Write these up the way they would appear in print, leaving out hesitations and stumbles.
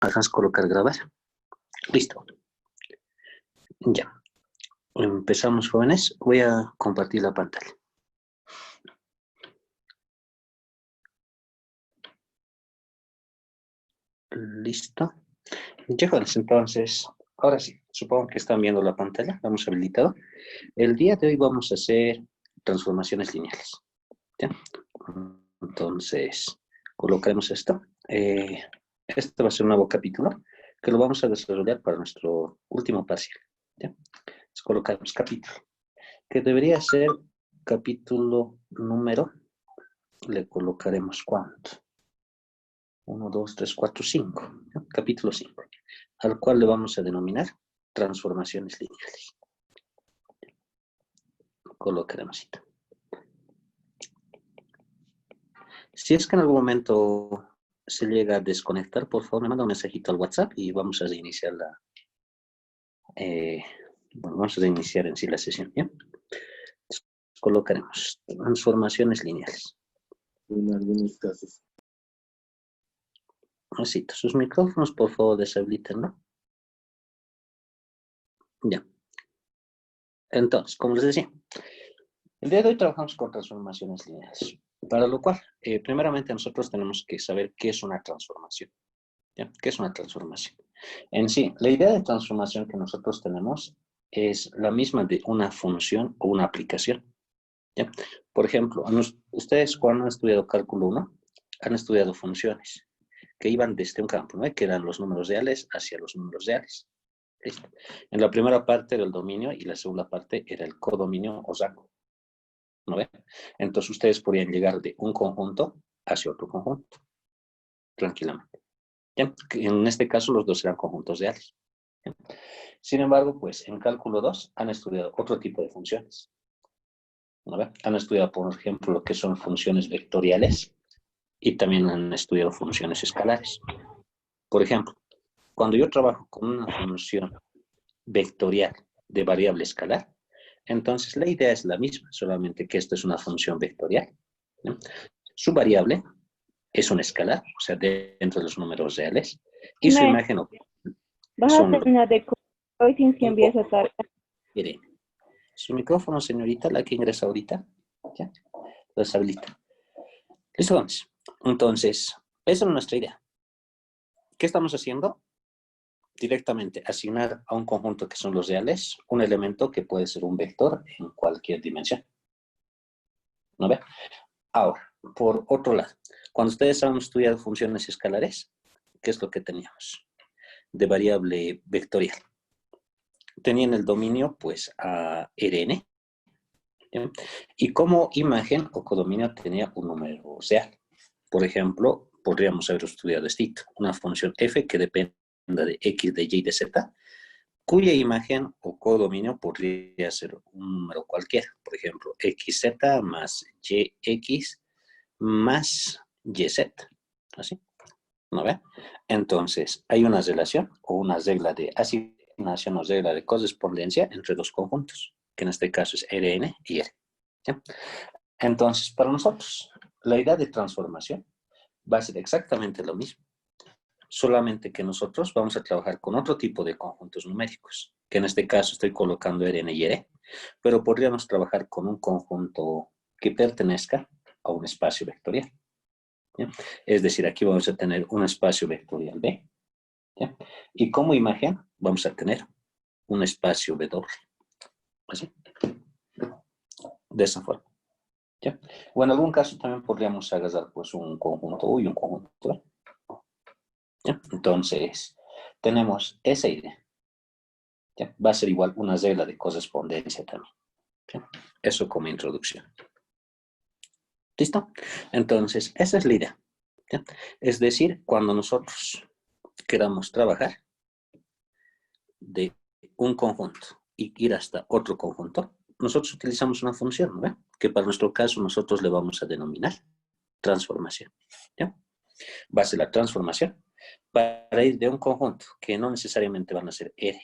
Haz colocar grabar. Listo. Ya. Empezamos, jóvenes. Voy a compartir la pantalla. Listo. Ya, jóvenes, entonces, ahora sí, supongo que están viendo la pantalla. Vamos habilitado. El día de hoy vamos a hacer transformaciones lineales. ¿Ya? Entonces, colocaremos esto. Este va a ser un nuevo capítulo que lo vamos a desarrollar para nuestro último parcial. ¿Ya? Entonces, colocamos capítulo, que debería ser capítulo número, le colocaremos ¿cuánto? 1, 2, 3, 4, 5. ¿No? Capítulo 5, al cual le vamos a denominar transformaciones lineales. Colocaremos esto. Si es que en algún momento se llega a desconectar, por favor me manda un mensajito al WhatsApp y vamos a reiniciar bueno, vamos a reiniciar en sí la sesión. ¿Ya? Colocaremos transformaciones lineales. En algunos casos. Así, sus micrófonos, por favor, deshabilítenlo. Ya. Entonces, como les decía, el día de hoy trabajamos con transformaciones lineales, para lo cual, primeramente nosotros tenemos que saber qué es una transformación. ¿Ya? ¿Qué es una transformación? En sí, la idea de transformación que nosotros tenemos es la misma de una función o una aplicación. ¿Ya? Por ejemplo, ustedes cuando han estudiado cálculo 1, han estudiado funciones que iban desde un campo, ¿no? Que eran los números reales hacia los números reales. ¿Listo? En la primera parte era el dominio y la segunda parte era el codominio o rango. ¿No ve? Entonces ustedes podían llegar de un conjunto hacia otro conjunto, tranquilamente. ¿Ya? En este caso los dos eran conjuntos reales. ¿Ya? Sin embargo, pues en cálculo 2 han estudiado otro tipo de funciones. ¿No ve? Han estudiado, por ejemplo, lo que son funciones vectoriales y también han estudiado funciones escalares. Por ejemplo, cuando yo trabajo con una función vectorial de variable escalar, entonces la idea es la misma, solamente que esto es una función vectorial, ¿no? Su variable es un escalar, o sea, dentro de los números reales, y su imagen vas a son terminar de hoy sin que envíes a tarde. Miren, su micrófono, señorita, la que ingresa ahorita, ¿ya? Lo deshabilita. Listo, vamos. Entonces, esa es nuestra idea. ¿Qué estamos haciendo? Directamente asignar a un conjunto que son los reales un elemento que puede ser un vector en cualquier dimensión. ¿No ve? Ahora, por otro lado, cuando ustedes han estudiado funciones escalares, ¿qué es lo que teníamos? De variable vectorial. Tenían el dominio, pues, a Rn. ¿Ya? Y como imagen o codominio tenía un número real. Por ejemplo, podríamos haber estudiado esto, una función f que depende de x, de y, de z, cuya imagen o codominio podría ser un número cualquiera. Por ejemplo, xz más yx más yz. ¿Así? ¿No ve? Entonces, hay una relación o una regla de asignación o regla de correspondencia entre dos conjuntos, que en este caso es Rn y R. ¿Sí? Entonces, para nosotros, la idea de transformación va a ser exactamente lo mismo, solamente que nosotros vamos a trabajar con otro tipo de conjuntos numéricos, que en este caso estoy colocando Rn y R, pero podríamos trabajar con un conjunto que pertenezca a un espacio vectorial. ¿Ya? Es decir, aquí vamos a tener un espacio vectorial B, ¿ya? Y como imagen vamos a tener un espacio W, ¿así? De esa forma, ¿ya? O en algún caso también podríamos agarrar pues un conjunto U y un conjunto B, ¿ya? Entonces, tenemos esa idea, ¿ya? Va a ser igual una regla de correspondencia también, ¿ya? Eso como introducción. ¿Listo? Entonces, esa es la idea, ¿ya? Es decir, cuando nosotros queramos trabajar de un conjunto y ir hasta otro conjunto, nosotros utilizamos una función, ¿no? Que para nuestro caso nosotros le vamos a denominar transformación, ¿ya? Va a ser la transformación para ir de un conjunto que no necesariamente van a ser R,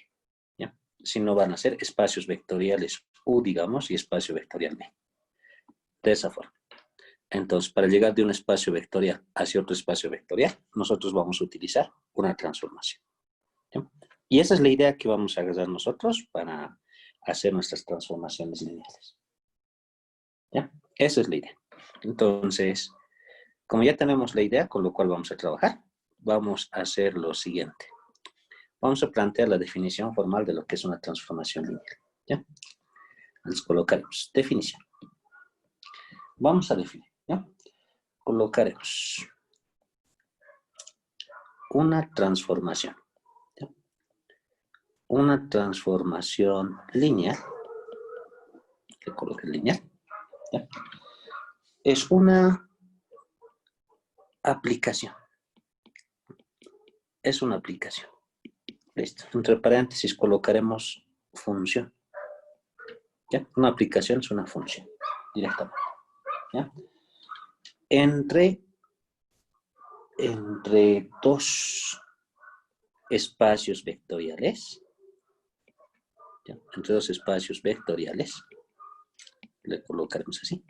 ¿ya? Sino van a ser espacios vectoriales U, digamos, y espacio vectorial B. De esa forma. Entonces, para llegar de un espacio vectorial hacia otro espacio vectorial, nosotros vamos a utilizar una transformación. ¿Sí? Y esa es la idea que vamos a agarrar nosotros para hacer nuestras transformaciones lineales. ¿Ya? Esa es la idea. Entonces, como ya tenemos la idea con lo cual vamos a trabajar, vamos a hacer lo siguiente. Vamos a plantear la definición formal de lo que es una transformación lineal. ¿Ya? Les colocaremos definición. Vamos a definir. ¿Ya? Colocaremos una transformación. ¿Ya? Una transformación lineal. Que coloque lineal. ¿Ya? Es una aplicación. Es una aplicación. Listo. Entre paréntesis colocaremos función. ¿Ya? Una aplicación es una función. Directamente. ¿Ya? Entre dos espacios vectoriales. ¿Ya? Entre dos espacios vectoriales. Le colocaremos así.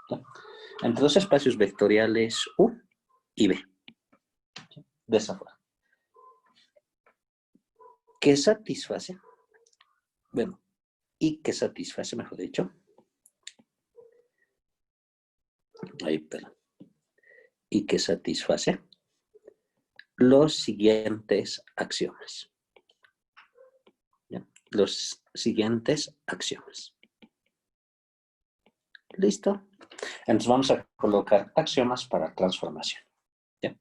¿Ya? Entre dos espacios vectoriales U y B. ¿Ya? De esa forma. Que satisface, bueno, y que satisface, mejor dicho. Ahí, perdón. Y que satisface los siguientes axiomas. ¿Ya? Los siguientes axiomas. ¿Listo? Entonces vamos a colocar axiomas para transformación. ¿Ya?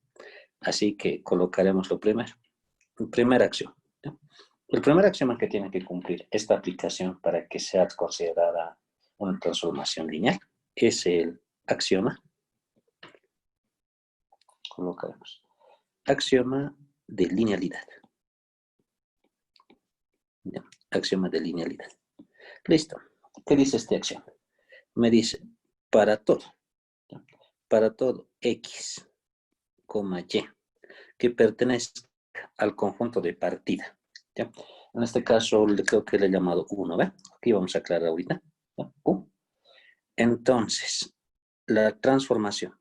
Así que colocaremos lo primero. El primer axioma. ¿Ya? El primer axioma que tiene que cumplir esta aplicación para que sea considerada una transformación lineal es el axioma. Colocaremos axioma de linealidad. ¿Ya? Axioma de linealidad. Listo. ¿Qué dice este axioma? Me dice, para todo, ¿ya? Para todo X, Y, que pertenezca al conjunto de partida. ¿Ya? En este caso, creo que le he llamado U, ¿ve? Aquí vamos a aclarar ahorita. ¿Ya? U. Entonces, la transformación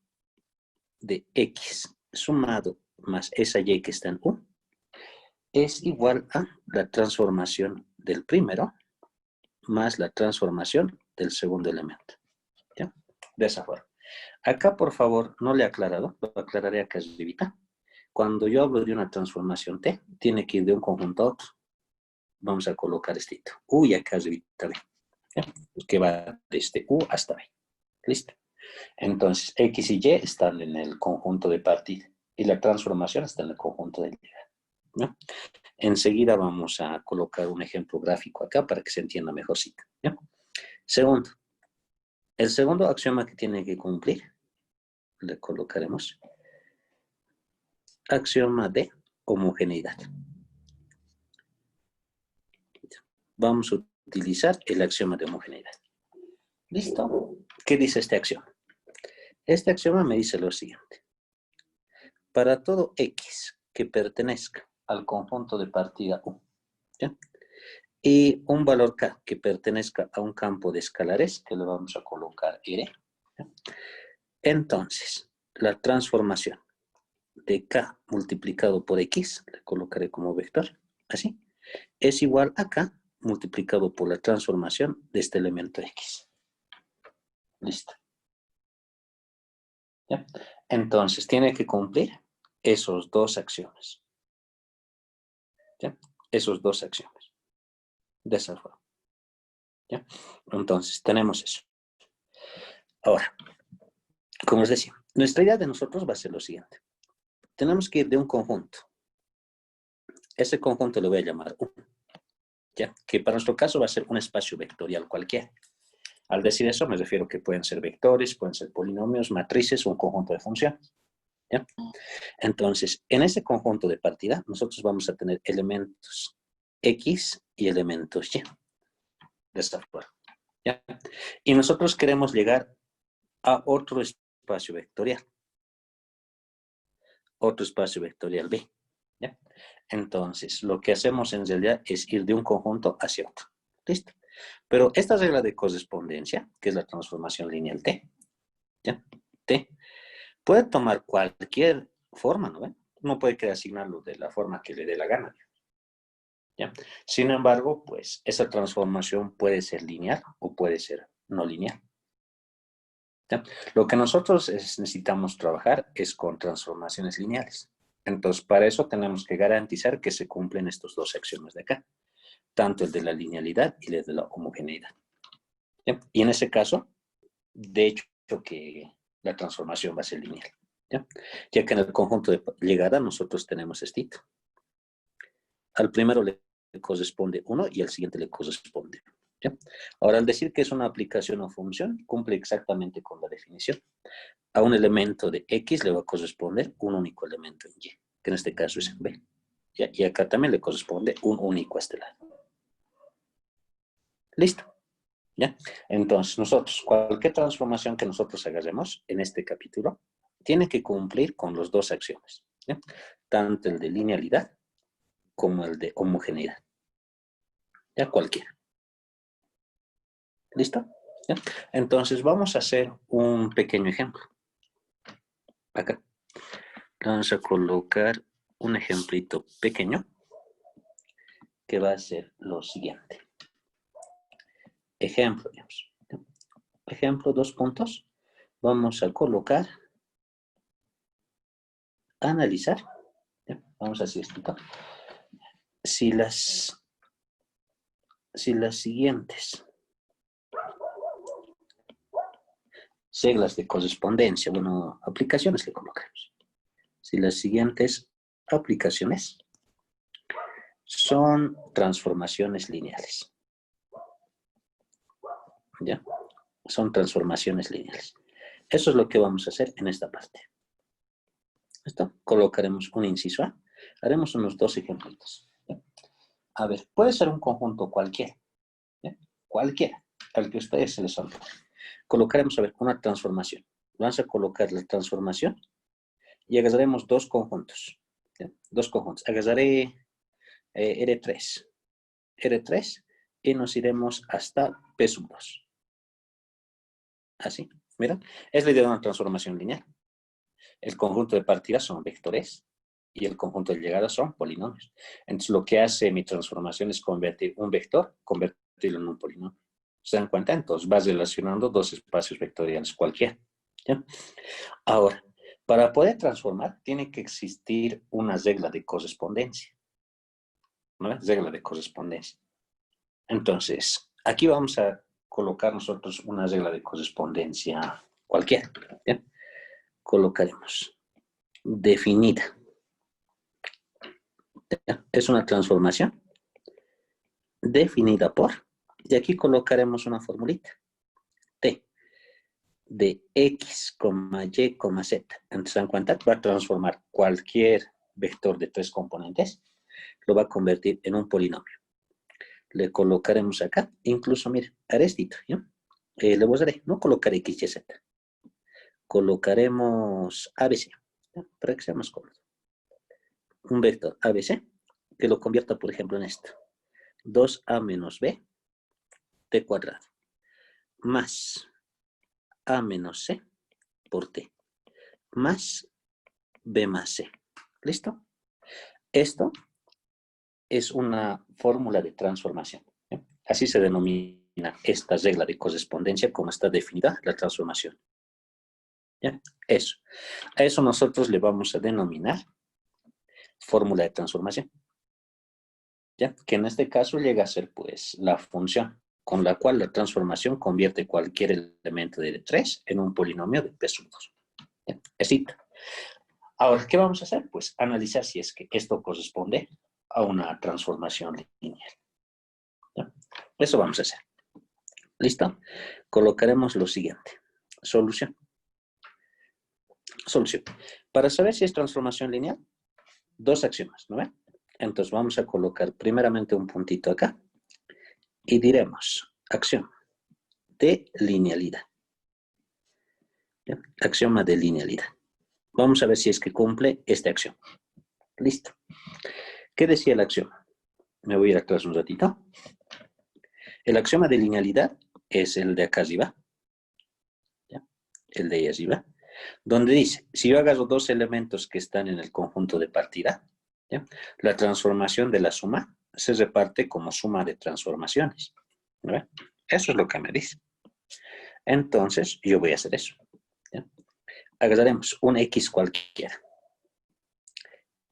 de X sumado más esa Y que está en U es igual a la transformación del primero más la transformación del segundo elemento. ¿Ya? De esa forma. Acá, por favor, no le he aclarado, lo aclararé acá arribita. Cuando yo hablo de una transformación T, tiene que ir de un conjunto a otro. Vamos a colocar este U y acá arribita B. ¿Ya? Que va desde U hasta B. ¿Listo? Entonces, X y Y están en el conjunto de partida y la transformación está en el conjunto de llegada. ¿Ya? Enseguida vamos a colocar un ejemplo gráfico acá para que se entienda mejorcito. ¿Ya? Segundo, el segundo axioma que tiene que cumplir, le colocaremos axioma de homogeneidad. Vamos a utilizar el axioma de homogeneidad. ¿Listo? ¿Qué dice este axioma? Este axioma me dice lo siguiente. Para todo X que pertenezca al conjunto de partida U, ¿ya? Y un valor K que pertenezca a un campo de escalares, que le vamos a colocar R. ¿Ya? Entonces, la transformación de K multiplicado por X, le colocaré como vector, así, es igual a K multiplicado por la transformación de este elemento X. Listo. ¿Ya? Entonces, tiene que cumplir esos dos axiomas. ¿Ya? Esos dos axiomas. De esa forma. ¿Ya? Entonces, tenemos eso. Ahora, como os decía, nuestra idea de nosotros va a ser lo siguiente. Tenemos que ir de un conjunto. Ese conjunto lo voy a llamar U. ¿Ya? Que para nuestro caso va a ser un espacio vectorial cualquiera. Al decir eso me refiero que pueden ser vectores, pueden ser polinomios, matrices o un conjunto de funciones. ¿Ya? Entonces, en ese conjunto de partida, nosotros vamos a tener elementos X y elementos Y. De esta forma. ¿Ya? Y nosotros queremos llegar a otro espacio vectorial. Otro espacio vectorial B. ¿Ya? Entonces, lo que hacemos en realidad es ir de un conjunto hacia otro. ¿Listo? Pero esta regla de correspondencia, que es la transformación lineal T, ¿ya? T. Puede tomar cualquier forma, ¿no ve? Uno puede querer asignarlo de la forma que le dé la gana. ¿Ya? Sin embargo, pues esa transformación puede ser lineal o puede ser no lineal. ¿Ya? Lo que nosotros necesitamos trabajar es con transformaciones lineales. Entonces, para eso tenemos que garantizar que se cumplen estos dos axiomas de acá, tanto el de la linealidad y el de la homogeneidad. ¿Ya? Y en ese caso, de hecho, que la transformación va a ser lineal. ¿Ya? Ya que en el conjunto de llegada nosotros tenemos estito. Al primero le corresponde 1 y al siguiente le corresponde. ¿Ya? Ahora, al decir que es una aplicación o función, cumple exactamente con la definición. A un elemento de X le va a corresponder un único elemento en Y, que en este caso es en B. ¿Ya? Y acá también le corresponde un único a este lado. ¿Listo? ¿Ya? Entonces, nosotros, cualquier transformación que nosotros hagamos en este capítulo, tiene que cumplir con los dos axiomas. ¿Ya? Tanto el de linealidad como el de homogeneidad. Ya cualquiera. ¿Listo? ¿Ya? Entonces, vamos a hacer un pequeño ejemplo. Acá. Vamos a colocar un ejemplito pequeño que va a ser lo siguiente. Ejemplo, digamos. Ejemplo, 2 puntos. Vamos a colocar, analizar. ¿Ya? Vamos a hacer esto. Si las siguientes reglas de correspondencia, bueno, aplicaciones le colocamos. Si las siguientes aplicaciones son transformaciones lineales. ¿Ya? Son transformaciones lineales. Eso es lo que vamos a hacer en esta parte. ¿Listo? Colocaremos un inciso A. Haremos unos 2 ejemplitos. ¿Ya? A ver, puede ser un conjunto cualquiera. ¿Ya? Cualquiera, al que a ustedes se les olvide. Colocaremos, a ver, una transformación. Vamos a colocar la transformación y agarraremos 2 conjuntos. ¿Ya? 2 conjuntos. Agarraré R3. R3 y nos iremos hasta P sub 2. Así, mira, es la idea de una transformación lineal. El conjunto de partida son vectores y el conjunto de llegada son polinomios. Entonces, lo que hace mi transformación es convertir un vector, convertirlo en un polinomio. ¿Se dan cuenta? Entonces, vas relacionando 2 espacios vectoriales cualquiera. ¿Ya? Ahora, para poder transformar, tiene que existir una regla de correspondencia. ¿No? Regla de correspondencia. Entonces, aquí vamos a colocar nosotros una regla de correspondencia cualquiera. ¿Ya? Colocaremos definida. ¿Ya? Es una transformación definida por, y aquí colocaremos una formulita. T de X, Y, Z. Entonces, ¿se dan cuenta? Va a transformar cualquier vector de 3 componentes, lo va a convertir en un polinomio. Le colocaremos acá, incluso, mire, haré esto, ¿ya? Le voy a dar, no colocar X, Y, Z. Colocaremos ABC, ¿ya? Para que sea más cómodo. Un vector ABC, que lo convierta, por ejemplo, en esto. 2A menos B, T cuadrado, más A menos C por T, más B más C. ¿Listo? Esto es una fórmula de transformación. ¿Ya? Así se denomina esta regla de correspondencia como está definida la transformación. ¿Ya? Eso. A eso nosotros le vamos a denominar fórmula de transformación. ¿Ya? Que en este caso llega a ser pues la función con la cual la transformación convierte cualquier elemento de 3 en un polinomio de P sub 2. ¿Ya? Así. Ahora, ¿qué vamos a hacer? Pues analizar si es que esto corresponde a una transformación lineal. ¿Ya? Eso vamos a hacer. ¿Listo? Colocaremos lo siguiente. Solución. Solución. Para saber si es transformación lineal, 2 axiomas, ¿no ven? Entonces vamos a colocar primeramente un puntito acá y diremos axioma de linealidad. ¿Ya? Axioma de linealidad. Vamos a ver si es que cumple este axioma. Listo. ¿Qué decía el axioma? Me voy a ir atrás un ratito. El axioma de linealidad es el de acá arriba. ¿Ya? El de ahí arriba. Donde dice, si yo agarro dos elementos que están en el conjunto de partida, ¿ya? La transformación de la suma se reparte como suma de transformaciones. ¿Ya? Eso es lo que me dice. Entonces, yo voy a hacer eso. ¿Ya? Agarraremos un X cualquiera.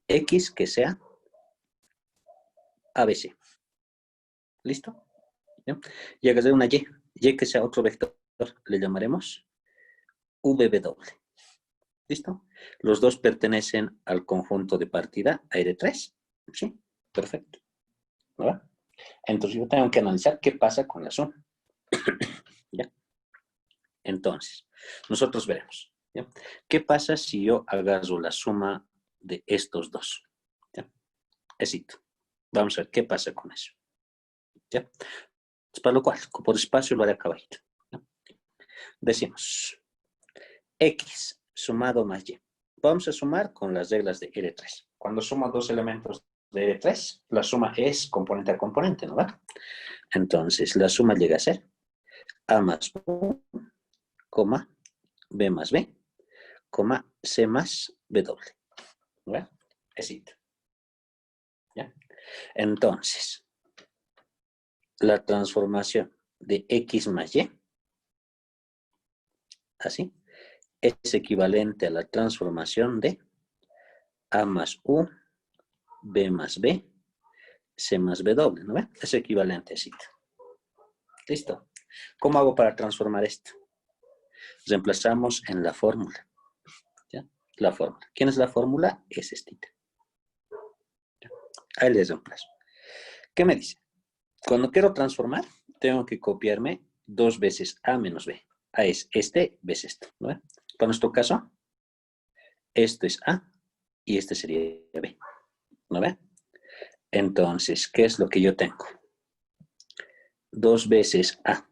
X que sea ABC. ¿Listo? ¿Ya? Y agarraré una Y que sea otro vector. Le llamaremos VW. ¿Listo? Los dos pertenecen al conjunto de partida R3. ¿Sí? Perfecto. ¿No? Entonces yo tengo que analizar qué pasa con la suma. ¿Ya? Entonces, nosotros veremos. ¿Ya? ¿Qué pasa si yo agarro la suma de estos dos? ¿Ya? Éxito. Vamos a ver qué pasa con eso. ¿Ya? Para lo cual, por espacio lo haré acá abajito. ¿Ya? Decimos, X sumado más Y. Vamos a sumar con las reglas de R3. Cuando sumo dos elementos de R3, la suma es componente a componente, ¿no va? Entonces, la suma llega a ser A más U, coma, B más B, coma, C más W. ¿No va? Éxito. ¿Ya? Entonces, la transformación de X más Y, así, es equivalente a la transformación de A más U, B más B, C más W, ¿no ve? Es equivalente, así. Listo. ¿Cómo hago para transformar esto? Reemplazamos en la fórmula. ¿Ya? La fórmula. ¿Quién es la fórmula? Es esta. Ahí les reemplazo. ¿Qué me dice? Cuando quiero transformar, tengo que copiarme 2 veces A menos B. A es este, B es esto, ¿no ve? Para nuestro caso, esto es A y este sería B, ¿no ve? Entonces, ¿qué es lo que yo tengo? 2 veces A,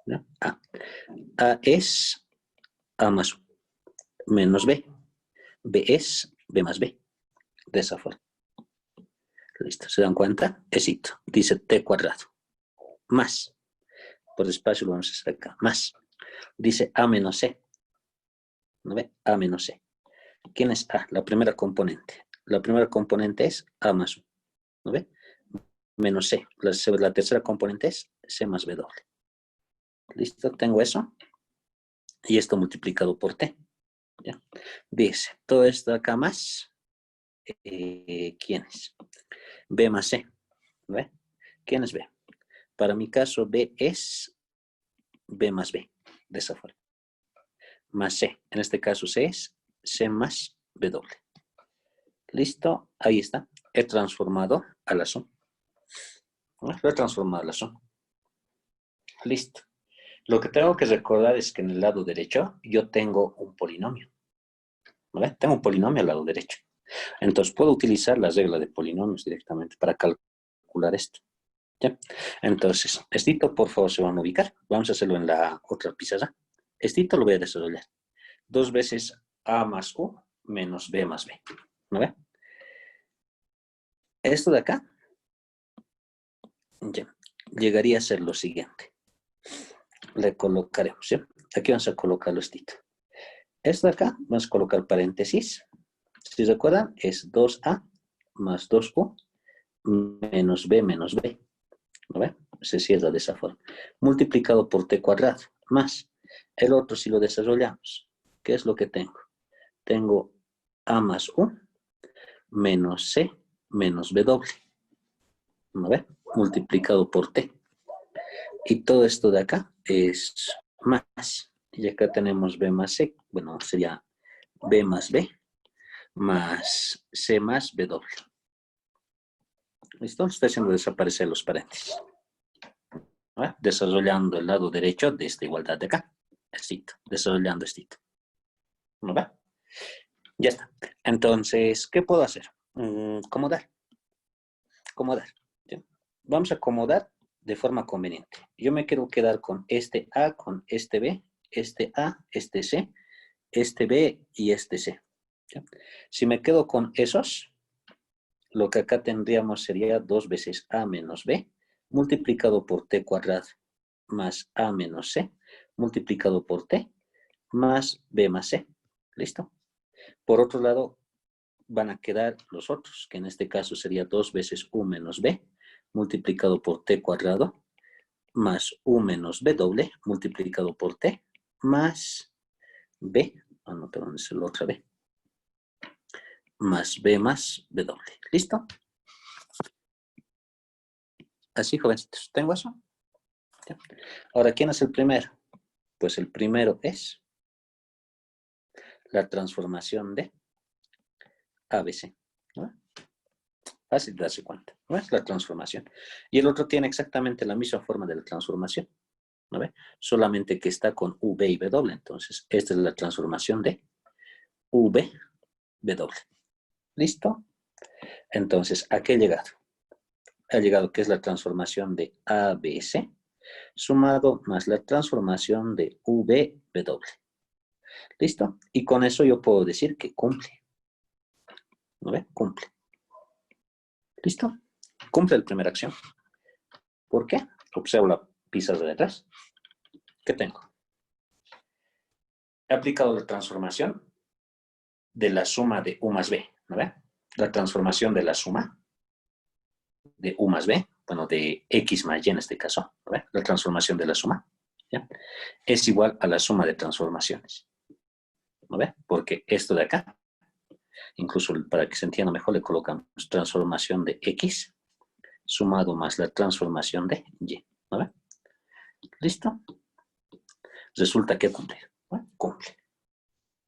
¿no? A es A más U, menos B. B es B más B, de esa forma. Listo, ¿se dan cuenta? Éxito, dice T cuadrado, más, por espacio lo vamos a hacer acá, más, dice A menos C, ¿no ve? A menos C. ¿Quién es A? La primera componente. La primera componente es A más U, ¿no ve? Menos C. La tercera componente es C más W. ¿Listo? Tengo eso. Y esto multiplicado por T. ¿Ya? Dice, todo esto acá más, ¿quién es? B más C. ¿Ve? ¿Quién es B? Para mi caso, B es B más B, de esa forma. Más C. En este caso, C es C más W. ¿Listo? Ahí está. He transformado a la suma. Lo he transformado a la suma. Listo. Lo que tengo que recordar es que en el lado derecho yo tengo un polinomio. ¿Vale? Tengo un polinomio al lado derecho. Entonces puedo utilizar la regla de polinomios directamente para calcular esto. ¿Ya? Entonces, estito, por favor, se van a ubicar. Vamos a hacerlo en la otra pizarra. Estito lo voy a desarrollar. 2 veces A más U menos B más B. ¿No ve? Esto de acá ya, llegaría a ser lo siguiente. Le colocaremos, ¿sí? Aquí vamos a colocarlo estito. Esto de acá, vamos a colocar paréntesis. Si recuerdan, es 2A más 2U menos B menos B. ¿No ve? Se cierra de esa forma. Multiplicado por T cuadrado, más. El otro, si lo desarrollamos, ¿qué es lo que tengo? Tengo A más U menos C menos W. ¿No ve? Multiplicado por T. Y todo esto de acá es más. Y acá tenemos B más C. Bueno, sería B más B más C más W. ¿Listo? Estoy haciendo desaparecer los paréntesis. ¿No? Desarrollando el lado derecho de esta igualdad de acá. Estito. Desarrollando estito. ¿No va? Ya está. Entonces, ¿qué puedo hacer? Acomodar. Acomodar. ¿Sí? Vamos a acomodar de forma conveniente. Yo me quiero quedar con este A, con este B, este A, este C, este B y este C. ¿Sí? Si me quedo con esos, lo que acá tendríamos sería 2 veces A menos B multiplicado por T cuadrado más A menos C multiplicado por T más B más C. ¿Listo? Por otro lado, van a quedar los otros, que en este caso sería 2 veces U menos B multiplicado por T cuadrado más U menos B doble multiplicado por T más B, no, perdón, es la otra B, más B doble. ¿Listo? Así, jovencitos. ¿Tengo eso? Ya. Ahora, ¿quién es el primero? Pues el primero es la transformación de ABC. ¿No? Fácil de darse cuenta. ¿No es la transformación? Y el otro tiene exactamente la misma forma de la transformación. ¿No ve? Solamente que está con V y B doble. Entonces, esta es la transformación de V, B doble. ¿Listo? Entonces, ¿a qué he llegado? Ha llegado que es la transformación de ABC sumado más la transformación de V, B doble. ¿Listo? Y con eso yo puedo decir que cumple. ¿No ve? Cumple. ¿Listo? Cumple la primera acción. ¿Por qué? Observo la pizarra de atrás. ¿Qué tengo? He aplicado la transformación de la suma de U más B. ¿No ve? La transformación de la suma de U más B, bueno, de X más Y en este caso. ¿No ve? La transformación de la suma, ¿ya? Es igual a la suma de transformaciones. ¿No ve? Porque esto de acá, incluso para que se entienda mejor, le colocamos transformación de X sumado más la transformación de Y. ¿No ve? ¿Listo? Resulta que cumple. ¿No? Cumple.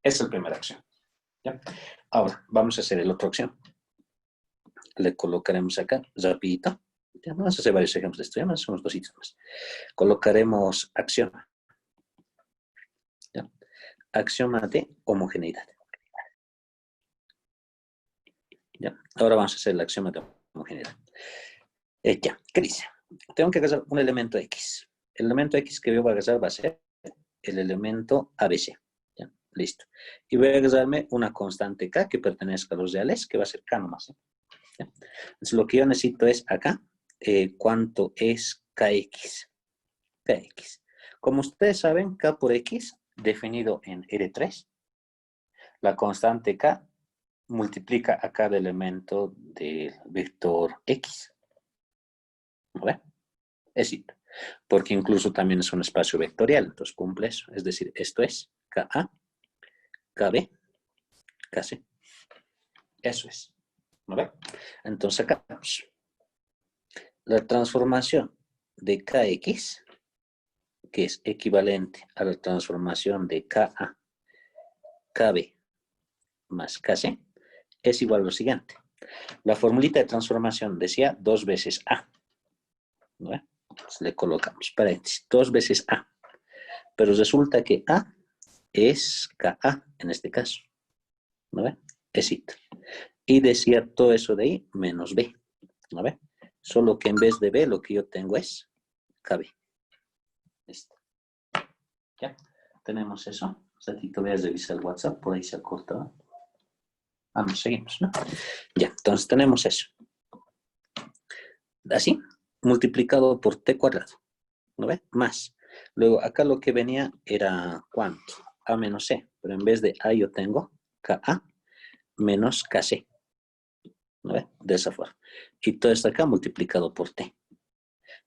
Esa es la primera acción. ¿Ya? Ahora, vamos a hacer la otra acción. Le colocaremos acá, rapidito. Ya, vamos a hacer varios ejemplos de esto. Ya más unos cositos más. Colocaremos axioma. ¿Ya? Axioma de homogeneidad. ¿Ya? Ahora vamos a hacer el axioma de homogeneidad. Ya, ¿qué dice? Tengo que agarrar un elemento X. El elemento X que yo voy a agarrar va a ser el elemento ABC. ¿Ya? Listo. Y voy a agarrarme una constante K que pertenezca a los reales, que va a ser K nomás. ¿Ya? Entonces, lo que yo necesito es acá, ¿cuánto es KX? KX. Como ustedes saben, K por X, definido en R3, la constante K multiplica a cada elemento del vector X. ¿No ve? Es decir, porque incluso también es un espacio vectorial, entonces cumple eso. Es decir, esto es KA, KB, KC. Eso es. ¿No ve? Entonces acá vamos. La transformación de KX, que es equivalente a la transformación de KA, KB más KC, es igual a lo siguiente. La formulita de transformación decía 2 veces A. ¿No ve? Entonces le colocamos paréntesis, 2 veces A. Pero resulta que A es KA en este caso. ¿No ve? Es it. Y decía todo eso de ahí menos B. ¿No ve? Solo que en vez de B lo que yo tengo es KB. Listo. ¿Ya? Tenemos eso. Un ratito voy a revisar el WhatsApp, por ahí se ha cortado. Vamos, seguimos, ¿no? Ya, entonces tenemos eso. Así, multiplicado por T cuadrado. ¿No ve? Más. Luego, acá lo que venía era ¿cuánto? A menos C. Pero en vez de A yo tengo KA menos KC. ¿No ve? De esa forma. Y todo esto acá multiplicado por T.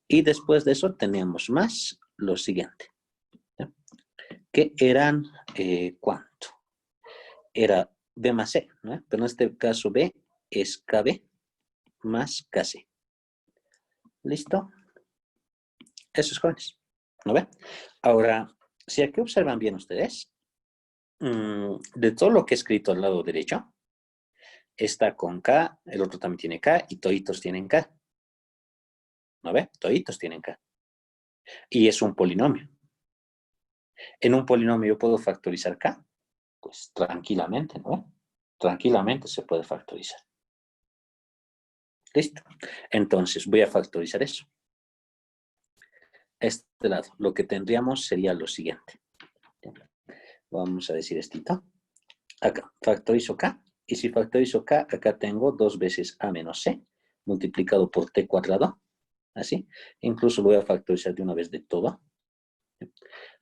Y después de eso tenemos más lo siguiente. ¿Ya? Que eran, ¿cuánto? Era B más C, ¿no? Pero en este caso B es KB más KC. ¿Listo? Eso es, jóvenes. ¿No ve? Ahora, si aquí observan bien ustedes, de todo lo que he escrito al lado derecho, está con K, el otro también tiene K y toditos tienen K. ¿No ve? Toditos tienen K. Y es un polinomio. En un polinomio yo puedo factorizar K, pues tranquilamente, ¿no ve? Tranquilamente se puede factorizar. ¿Listo? Entonces voy a factorizar eso. Este lado, lo que tendríamos sería lo siguiente. Vamos a decir esto. Acá, factorizo K. Y si factorizo K, acá tengo 2 veces A menos C, multiplicado por T cuadrado. Así. Incluso voy a factorizar de una vez de todo.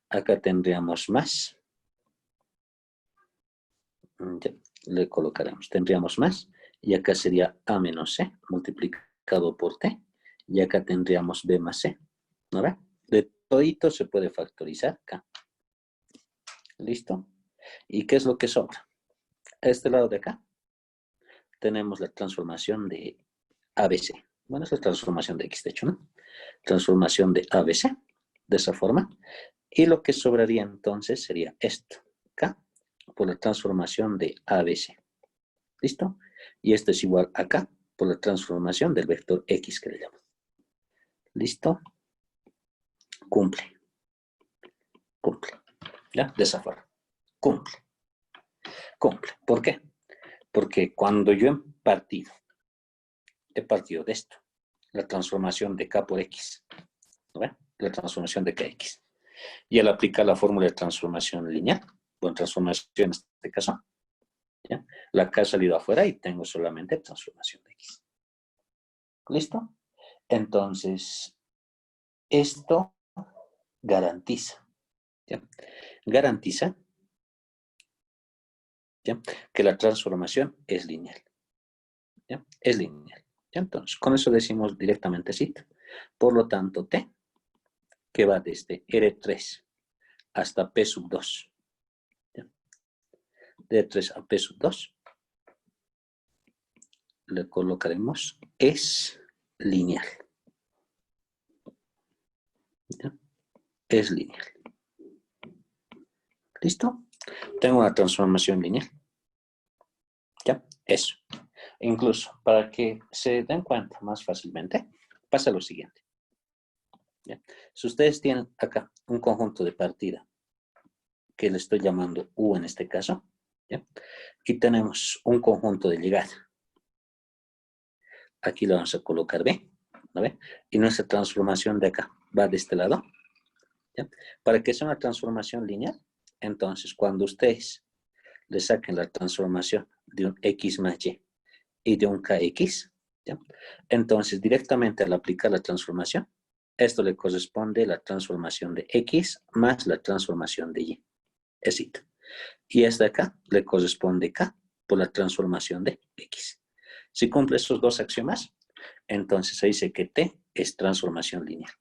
Acá tendríamos más Ya, le colocaremos. Tendríamos más. Y acá sería A menos C multiplicado por T. Y acá tendríamos B más C. ¿No ve? De todito se puede factorizar acá. ¿Listo? ¿Y qué es lo que sobra? A este lado de acá tenemos la transformación de ABC. Bueno, es la transformación de X, de hecho, ¿no? Transformación de ABC, de esa forma. Y lo que sobraría entonces sería esto, acá, por la transformación de ABC. ¿Listo? Y esto es igual acá, por la transformación del vector X que le llamo. ¿Listo? Cumple. Cumple. ¿Ya? De esa forma. Cumple. Cumple. ¿Por qué? Porque cuando yo he partido de esto, la transformación de K por X, ¿no ve? La transformación de KX. Y al aplicar la fórmula de transformación lineal, bueno, transformación en este caso, ¿ya? La K ha salido afuera y tengo solamente transformación de X. ¿Listo? Entonces, esto garantiza, ¿ya? Garantiza, ¿ya? Que la transformación es lineal, ¿ya? Es lineal. ¿Ya? Entonces, con eso decimos directamente sí. Por lo tanto, T, que va desde R3 hasta P sub 2, ¿ya? De 3 a P sub 2, le colocaremos es lineal. ¿Ya? Es lineal. ¿Listo? Tengo una transformación lineal. ¿Ya? Eso. Incluso, para que se den cuenta más fácilmente, pasa lo siguiente. ¿Ya? Si ustedes tienen acá un conjunto de partida, que le estoy llamando U en este caso, ¿ya? Y tenemos un conjunto de llegada. Aquí le vamos a colocar B, ¿no ve? Y nuestra transformación de acá va de este lado, ¿ya? Para que sea una transformación lineal, entonces cuando ustedes le saquen la transformación de un X más y de un KX, ¿ya? Entonces directamente al aplicar la transformación, esto le corresponde la transformación de X más la transformación de Y. Éxito. Y esta de acá le corresponde K por la transformación de X. Si cumple estos dos axiomas, entonces se dice que T es transformación lineal.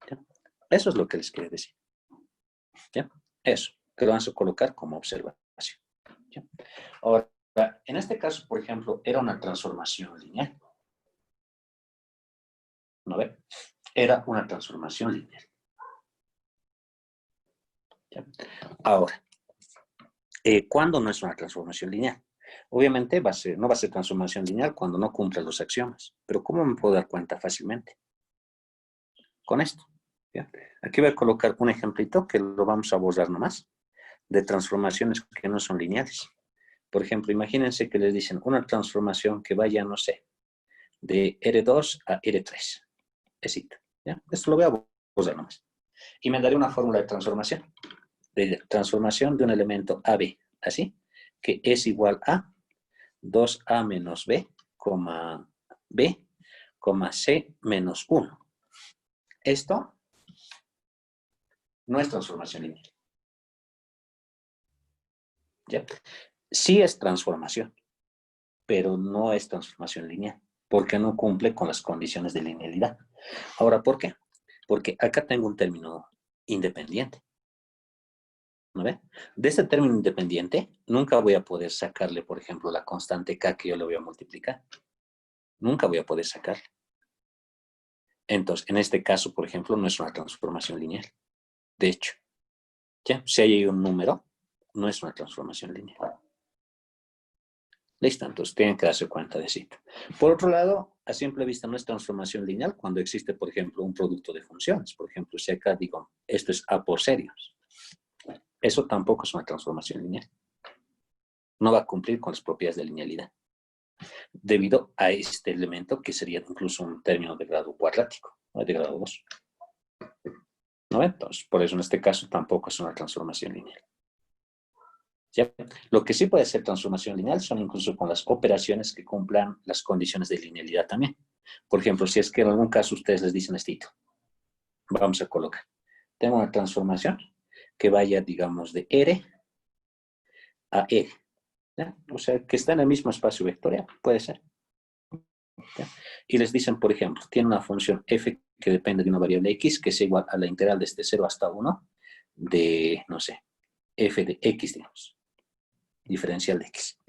¿Ya? Eso es lo que les quiere decir. ¿Ya? Eso, que lo vamos a colocar como observación. ¿Ya? Ahora, en este caso, por ejemplo, era una transformación lineal. ¿No ve? Era una transformación lineal. ¿Ya? Ahora, ¿cuándo no es una transformación lineal? Obviamente no va a ser transformación lineal cuando no cumpla los axiomas. Pero ¿cómo me puedo dar cuenta fácilmente? Con esto. ¿Ya? Aquí voy a colocar un ejemplito que lo vamos a borrar nomás, de transformaciones que no son lineales. Por ejemplo, imagínense que les dicen una transformación que vaya, no sé, de R2 a R3. Éxito. ¿Ya? Esto lo voy a borrar nomás. Y me daré una fórmula de transformación de un elemento AB, así, que es igual a 2A menos B, B, C menos 1. Esto no es transformación lineal. ¿Ya? Sí es transformación, pero no es transformación lineal, porque no cumple con las condiciones de linealidad. Ahora, ¿por qué? Porque acá tengo un término independiente. ¿No ve? De este término independiente, nunca voy a poder sacarle, por ejemplo, la constante K que yo le voy a multiplicar. Nunca voy a poder sacarle. Entonces, en este caso, por ejemplo, no es una transformación lineal. De hecho, ¿ya? Si hay un número, no es una transformación lineal. Listo, entonces tienen que darse cuenta de eso. Por otro lado, a simple vista no es transformación lineal cuando existe, por ejemplo, un producto de funciones. Por ejemplo, si acá digo, esto es A por serios. Eso tampoco es una transformación lineal. No va a cumplir con las propiedades de linealidad, debido a este elemento que sería incluso un término de grado cuadrático, ¿no? De grado 2. ¿No? Entonces, por eso en este caso tampoco es una transformación lineal. ¿Ya? Lo que sí puede ser transformación lineal son incluso con las operaciones que cumplan las condiciones de linealidad también. Por ejemplo, si es que en algún caso ustedes les dicen esto, vamos a colocar. Tengo una transformación que vaya, digamos, de R a E. ¿ya? O sea, que está en el mismo espacio vectorial, puede ser. ¿Ya? Y les dicen, por ejemplo, tiene una función f que depende de una variable x que es igual a la integral desde 0 hasta 1 de, no sé, f de x, digamos, diferencial de x.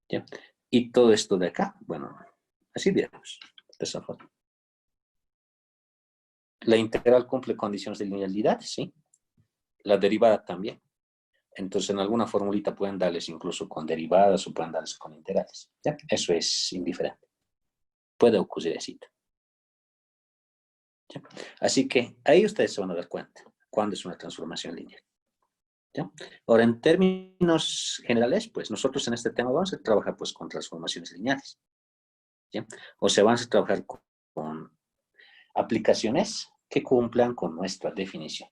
¿Ya? Y todo esto de acá, bueno, así digamos, de esa forma. La integral cumple condiciones de linealidad, sí. La derivada también. Entonces, en alguna formulita pueden darles incluso con derivadas o pueden darles con integrales. ¿Ya? Eso es indiferente. Puede ocurrir así. ¿Ya? Así que ahí ustedes se van a dar cuenta cuándo es una transformación lineal. ¿Ya? Ahora, en términos generales, pues nosotros en este tema vamos a trabajar pues con transformaciones lineales. ¿Ya? O sea, vamos a trabajar con aplicaciones que cumplan con nuestra definición.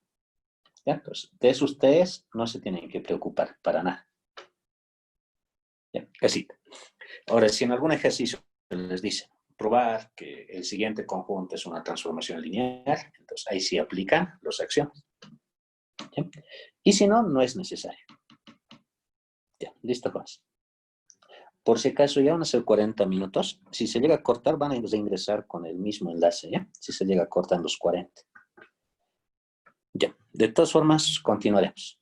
¿Ya? Entonces, de eso ustedes no se tienen que preocupar para nada. ¿Ya? Así. Ahora, si en algún ejercicio les dicen probar que el siguiente conjunto es una transformación lineal, entonces ahí sí aplican las acciones. ¿Ya? Y si no, no es necesario. Ya, listo, Juan. Por si acaso ya van a ser 40 minutos. Si se llega a cortar, van a ingresar con el mismo enlace, ¿ya? Si se llega a cortar los 40. Ya, de todas formas, continuaremos.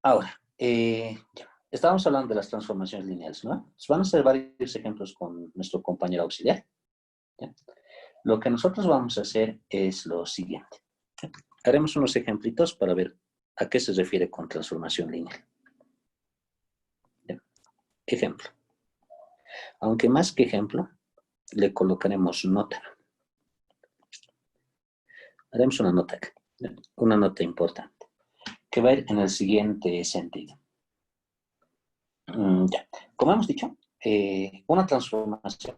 Ahora, ya. Estábamos hablando de las transformaciones lineales, ¿no? Van a ser varios ejemplos con nuestro compañero auxiliar. ¿Ya? Lo que nosotros vamos a hacer es lo siguiente. ¿Ya? Haremos unos ejemplitos para ver a qué se refiere con transformación lineal. ¿Ya? Ejemplo. Aunque más que ejemplo, le colocaremos nota. Haremos una nota acá, ¿ya? Una nota importante, que va a ir en el siguiente sentido. Ya. Como hemos dicho, una transformación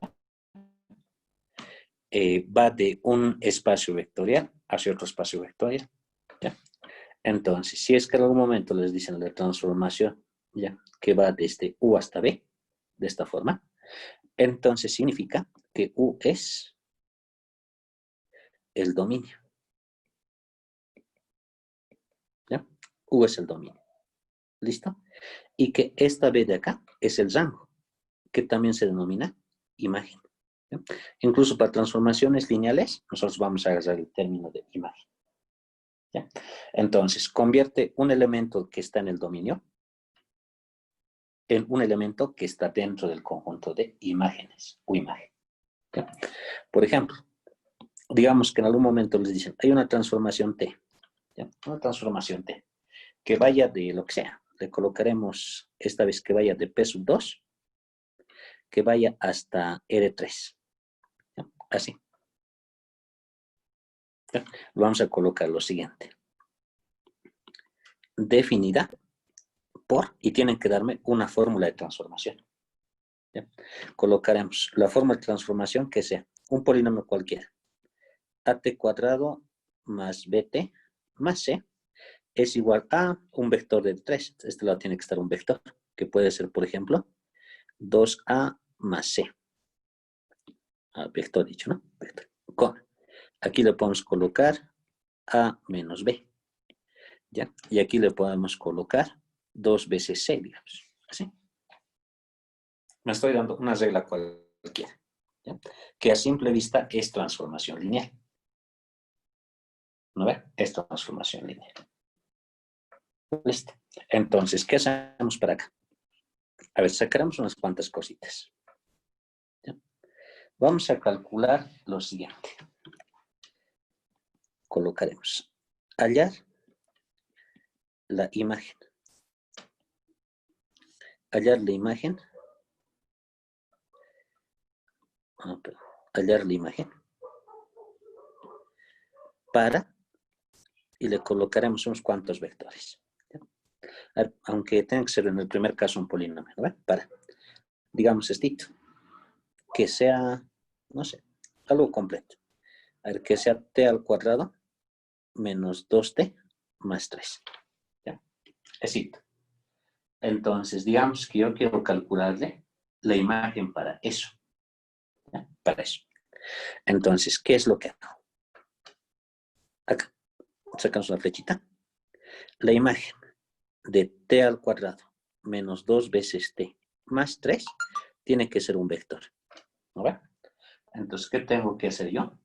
va de un espacio vectorial hacia otro espacio vectorial. ¿Ya? Entonces, si es que en algún momento les dicen la transformación, ¿ya? Que va desde U hasta B, de esta forma, entonces significa que U es el dominio. ¿Ya? U es el dominio. ¿Listo? Y que esta B de acá es el rango, que también se denomina imagen. ¿Ya? Incluso para transformaciones lineales, nosotros vamos a agarrar el término de imagen. ¿Ya? Entonces, convierte un elemento que está en el dominio en un elemento que está dentro del conjunto de imágenes o imagen. ¿Ya? Por ejemplo, digamos que en algún momento les dicen, hay una transformación T, ¿ya? Una transformación T, que vaya de lo que sea. Le colocaremos esta vez que vaya de P sub 2, que vaya hasta R3. ¿Ya? Así. ¿Ya? Vamos a colocar lo siguiente. Definida por, y tienen que darme una fórmula de transformación. ¿Ya? Colocaremos la fórmula de transformación que sea un polinomio cualquiera. AT cuadrado más BT más C es igual a un vector de 3. Este lado tiene que estar un vector, que puede ser, por ejemplo, 2A más C. Vector dicho, ¿no? Vector. Con. Aquí le podemos colocar A menos B. ¿Ya? Y aquí le podemos colocar 2 veces C, digamos. Así. Me estoy dando una regla cualquiera. ¿Ya? Que a simple vista es transformación lineal. ¿No ve? Es transformación lineal. Listo. Entonces, ¿qué hacemos para acá? A ver, sacaremos unas cuantas cositas. ¿Ya? Vamos a calcular lo siguiente. Colocaremos hallar la imagen. Hallar la imagen. Hallar la imagen. Para, y le colocaremos unos cuantos vectores. ¿Ya? Ver, aunque tenga que ser en el primer caso un polinomio, ¿no? Para, digamos estito, que sea, no sé, algo completo. A ver, que sea t al cuadrado menos 2t más 3. ¿Ya? Estito. Entonces, digamos que yo quiero calcularle la imagen para eso. ¿Ya? Para eso. Entonces, ¿qué es lo que hago? Acá, sacamos una flechita. La imagen de t al cuadrado menos 2 veces t más 3 tiene que ser un vector. ¿No ve? Entonces, ¿qué tengo que hacer yo?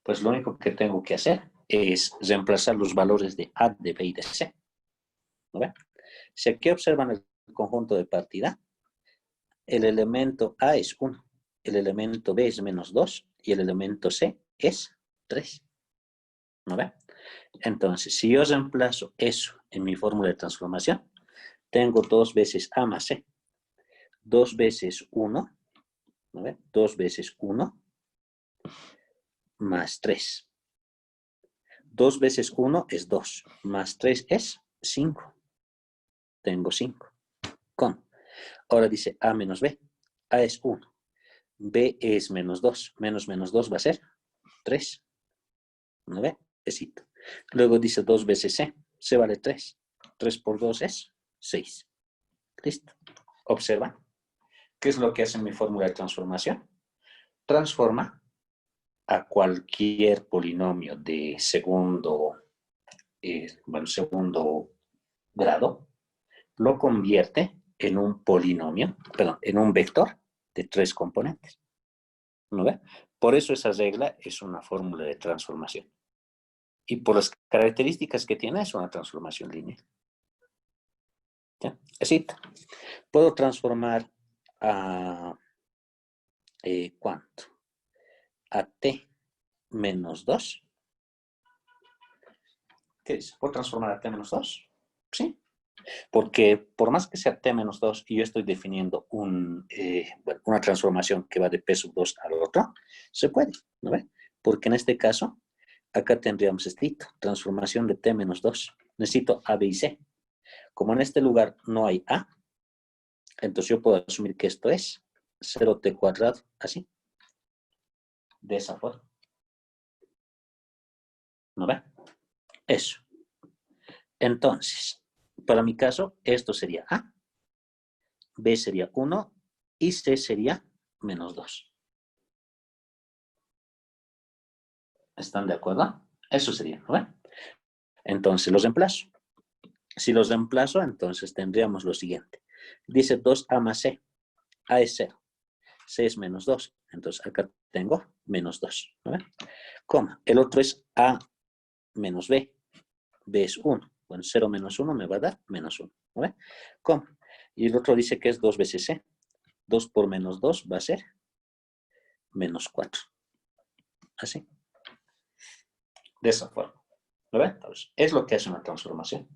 Pues lo único que tengo que hacer es reemplazar los valores de A, de B y de C. ¿No ve? Si aquí observan el conjunto de partida, el elemento A es 1, el elemento B es menos 2 y el elemento C es 3. ¿No ve? Entonces, si yo reemplazo eso en mi fórmula de transformación, tengo 2 veces A más C. 2 veces 1, ¿no ve? 2 veces 1 más 3. 2 veces 1 es 2, más 3 es 5. Tengo 5. Con. Ahora dice A menos B. A es 1. B es menos 2. Menos 2 va a ser 3. ¿No ve? Besito. Luego dice 2 veces C. C vale 3. 3 por 2 es 6. Listo. Observa. ¿Qué es lo que hace mi fórmula de transformación? Transforma a cualquier polinomio de segundo grado, lo convierte en un polinomio, perdón, en un vector de 3 componentes. ¿No ve? Por eso esa regla es una fórmula de transformación. Y por las características que tiene, es una transformación lineal. ¿Ya? Así. Puedo transformar a... ¿cuánto? A t menos 2. ¿Qué dice? ¿Puedo transformar a t menos 2? Sí. Porque por más que sea t menos 2 y yo estoy definiendo una transformación que va de p sub 2 al otro, se puede, ¿no ve? Porque en este caso, acá tendríamos escrito transformación de t menos 2. Necesito a, b y c. Como en este lugar no hay a, entonces yo puedo asumir que esto es 0t cuadrado, así. De esa forma. ¿No ve? Eso. Entonces, para mi caso, esto sería a, b sería 1 y c sería menos 2. ¿Están de acuerdo? Eso sería, ¿no ve? Entonces los reemplazo. Si los reemplazo, entonces tendríamos lo siguiente. Dice 2a más c. A es 0. C es menos 2. Entonces acá tengo menos 2. ¿No ve? Coma. El otro es a menos b. B es 1. Bueno, 0 menos 1 me va a dar menos 1. ¿No ve? Coma. Y el otro dice que es 2 veces c. 2 por menos 2 va a ser menos 4. Así. De esa forma. ¿Lo ven? Entonces, es lo que hace una transformación.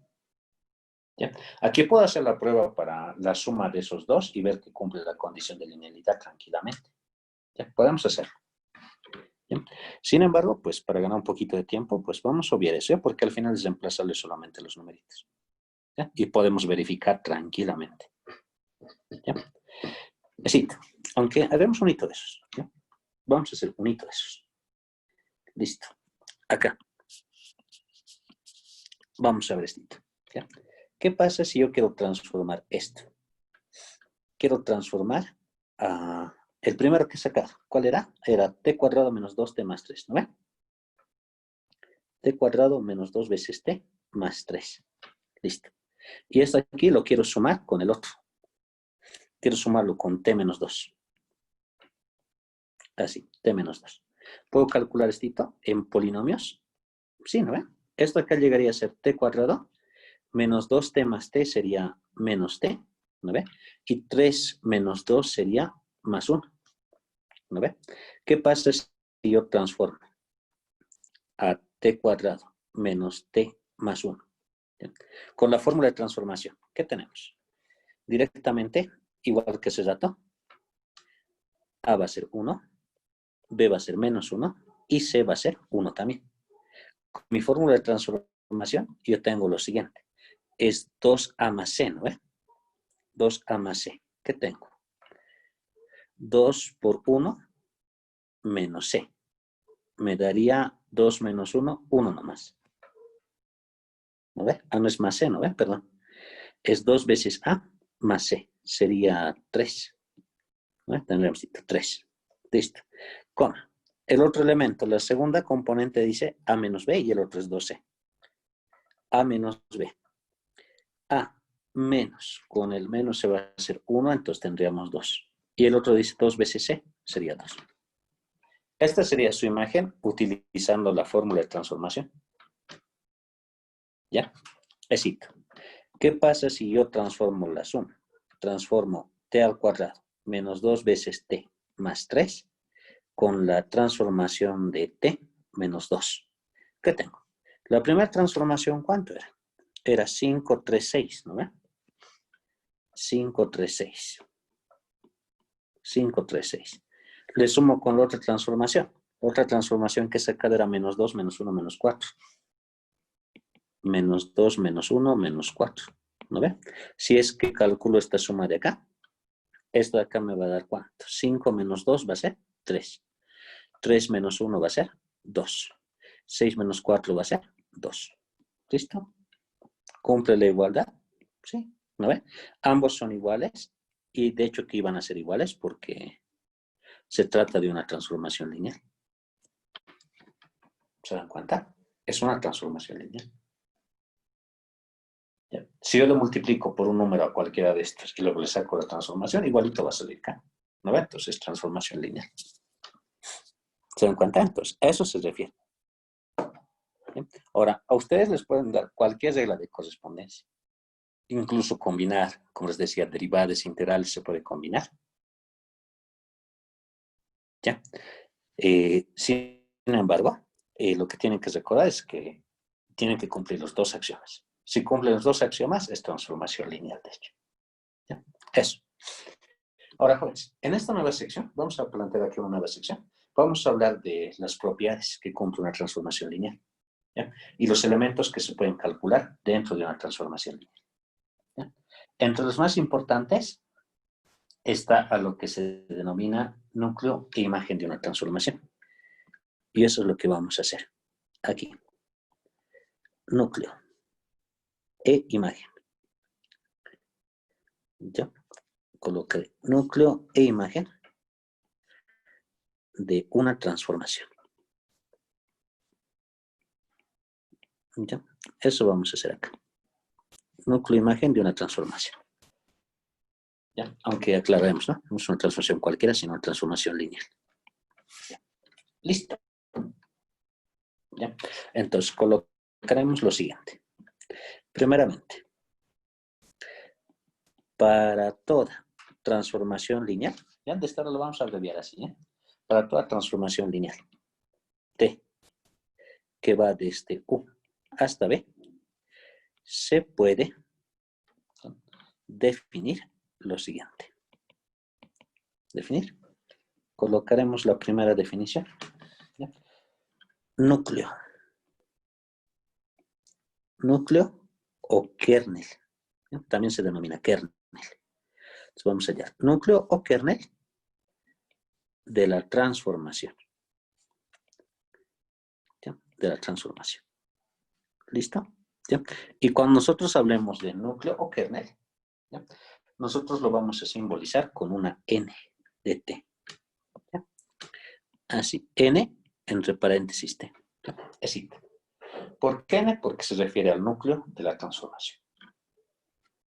¿Ya? Aquí puedo hacer la prueba para la suma de esos dos y ver que cumple la condición de linealidad tranquilamente. ¿Ya? Podemos hacerlo. ¿Ya? Sin embargo, pues para ganar un poquito de tiempo, pues vamos a obviar eso, porque al final es reemplazarle solamente los numeritos. ¿Ya? Y podemos verificar tranquilamente. ¿Ya? Así, aunque hagamos un hito de esos. ¿Ya? Vamos a hacer un hito de esos. Listo. Acá. Vamos a ver esto. ¿Ya? ¿Qué pasa si yo quiero transformar esto? Quiero transformar a el primero que he sacado. ¿Cuál era? Era t cuadrado menos 2t más 3. ¿No ven? T cuadrado menos 2 veces t más 3. Listo. Y esto aquí lo quiero sumar con el otro. Quiero sumarlo con t menos 2. Así, t menos 2. ¿Puedo calcular esto en polinomios? Sí, ¿no ven? Esto acá llegaría a ser t cuadrado menos 2t más t sería menos t. ¿No ve? Y 3 menos 2 sería más 1. ¿No ve? ¿Qué pasa si yo transformo a t cuadrado menos t más 1? ¿Bien? Con la fórmula de transformación, ¿qué tenemos? Directamente, igual que ese dato, a va a ser 1, b va a ser menos 1 y c va a ser 1 también. Con mi fórmula de transformación, yo tengo lo siguiente. Es 2a más c, ¿no ve? 2a más c. ¿Qué tengo? 2 por 1 menos c. Me daría 2 menos 1, 1 nomás. ¿No ve? Ah, no es más c, ¿no ve? Perdón. Es 2 veces a más c. Sería 3. ¿No? Tendremos 3. Listo. Coma. El otro elemento, la segunda componente dice a menos b y el otro es 2c. A menos b. A menos. Con el menos se va a hacer 1, entonces tendríamos 2. Y el otro dice 2 veces C, sería 2. Esta sería su imagen utilizando la fórmula de transformación. ¿Ya? Éxito. ¿Qué pasa si yo transformo la suma? Transformo t al cuadrado menos 2 veces t más 3 con la transformación de t menos 2. ¿Qué tengo? La primera transformación, ¿cuánto era? Era 5, 3, 6, ¿no ve? 5, 3, 6. 5, 3, 6. Le sumo con la otra transformación. Otra transformación que saca era menos 2, menos 1, menos 4. Menos 2, menos 1, menos 4. ¿No ve? Si es que calculo esta suma de acá, esto de acá me va a dar ¿cuánto? 5 menos 2 va a ser 3. 3 menos 1 va a ser 2. 6 menos 4 va a ser 2. ¿Listo? ¿Cumple la igualdad? Sí. ¿No ve? Ambos son iguales y de hecho que iban a ser iguales porque se trata de una transformación lineal. ¿Se dan cuenta? Es una transformación lineal. ¿Ya? Si yo lo multiplico por un número a cualquiera de estos y luego le saco la transformación, igualito va a salir acá. ¿No ve? Entonces es transformación lineal. ¿Se dan cuenta? Entonces, a eso se refiere. ¿Bien? Ahora, a ustedes les pueden dar cualquier regla de correspondencia. Incluso combinar, como les decía, derivadas integrales se puede combinar. ¿Ya? Sin embargo, lo que tienen que recordar es que tienen que cumplir los dos axiomas. Si cumplen los dos axiomas, es transformación lineal, de hecho. ¿Ya? Eso. Ahora, jóvenes, en esta nueva sección, vamos a plantear aquí una nueva sección. Vamos a hablar de las propiedades que cumple una transformación lineal. ¿Ya? Y los elementos que se pueden calcular dentro de una transformación lineal. ¿Ya? Entre los más importantes está a lo que se denomina núcleo e imagen de una transformación. Y eso es lo que vamos a hacer aquí. Núcleo e imagen. ¿Ya? Coloqué núcleo e imagen de una transformación. ¿Ya? Eso vamos a hacer acá. Núcleo e imagen de una transformación. ¿Ya? Aunque aclaremos, ¿no? No es una transformación cualquiera, sino una transformación lineal. ¿Ya? Listo. ¿Ya? Entonces colocaremos lo siguiente. Primeramente, para toda transformación lineal, ya de esta lo vamos a abreviar así, ¿eh? Para toda transformación lineal, T, que va desde U hasta B, se puede definir lo siguiente. Definir. Colocaremos la primera definición. ¿Ya? Núcleo. Núcleo o kernel. ¿Ya? También se denomina kernel. Entonces vamos allá. Núcleo o kernel de la transformación. ¿Ya? De la transformación. ¿Listo? ¿Ya? Y cuando nosotros hablemos de núcleo o kernel, ¿ya? Nosotros lo vamos a simbolizar con una N de T. ¿Ya? Así, N entre paréntesis T. ¿Ya? Así. ¿Por qué N? Porque se refiere al núcleo de la transformación.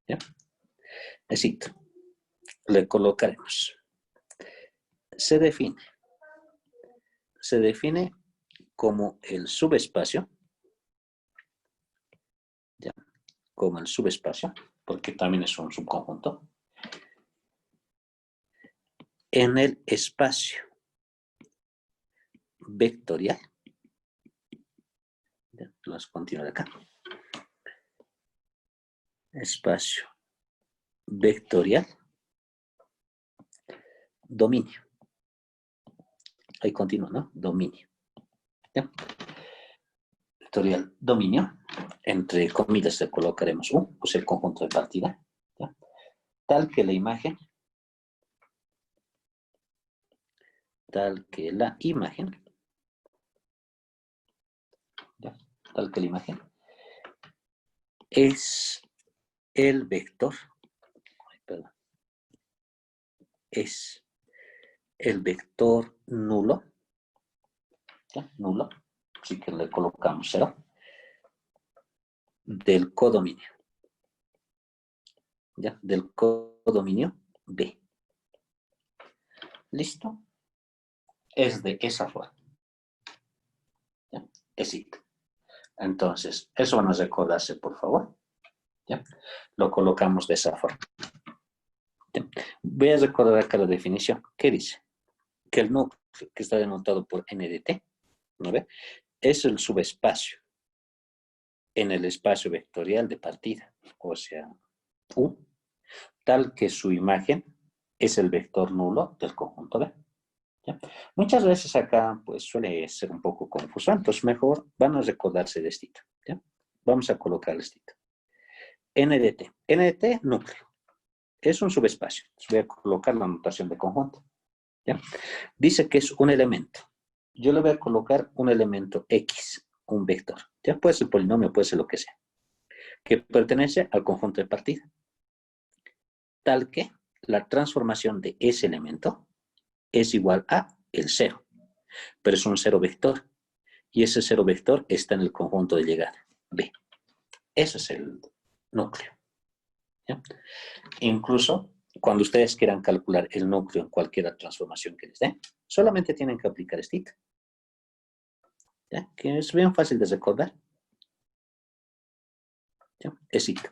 ¿Ya? Así. Le colocaremos. Se define como el subespacio, ¿ya? Como el subespacio, porque también es un subconjunto, en el espacio vectorial. ¿Ya? Vamos a continuar acá. Espacio vectorial, dominio. Ahí continúa, ¿no? Dominio. ¿Ya? Vectorial, dominio. Entre comillas le colocaremos U, pues el conjunto de partida. ¿Ya? Tal que la imagen ¿ya? Tal que la imagen es el vector, perdón, es el vector nulo, ¿ya? Nulo, así que le colocamos 0, del codominio. ¿ya? Del codominio B. ¿Listo? Es de esa forma. ¿Ya? Es it. Entonces, eso van a recordarse, por favor. ¿Ya? Lo colocamos de esa forma. ¿Ya? Voy a recordar acá la definición. ¿Qué dice? Que el núcleo, que está denotado por N de T, ¿no ve? Es el subespacio en el espacio vectorial de partida, o sea, U, tal que su imagen es el vector nulo del conjunto B. ¿Ya? Muchas veces acá pues suele ser un poco confuso, entonces mejor van a recordarse de esto. ¿Ya? Vamos a colocar esto. N de T. N de T, núcleo. Es un subespacio. Voy a colocar la notación de conjunto. ¿Ya? Dice que es un elemento. Yo le voy a colocar un elemento X, un vector. Ya puede ser polinomio, puede ser lo que sea. Que pertenece al conjunto de partida. Tal que la transformación de ese elemento es igual a el cero. Pero es un cero vector. Y ese cero vector está en el conjunto de llegada, B. Ese es el núcleo. ¿Ya? Incluso, cuando ustedes quieran calcular el núcleo en cualquier transformación que les dé, solamente tienen que aplicar esto. ¿Ya? Que es bien fácil de recordar. ¿Ya? Es esto.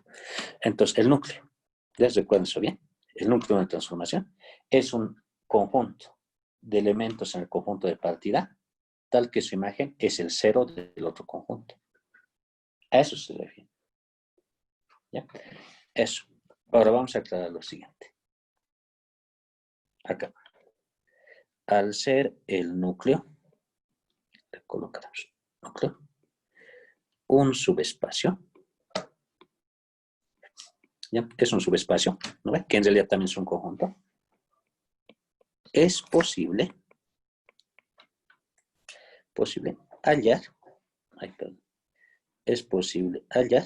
Entonces, el núcleo, ¿les recuerden eso bien? El núcleo de una transformación es un conjunto de elementos en el conjunto de partida, tal que su imagen es el cero del otro conjunto. A eso se refiere. ¿Ya? Eso. Ahora vamos a aclarar lo siguiente. Acá. Al ser el núcleo, le colocamos núcleo, un subespacio, ¿ya? Es un subespacio, ¿no ve? Que en realidad también es un conjunto. Es posible hallar, es posible hallar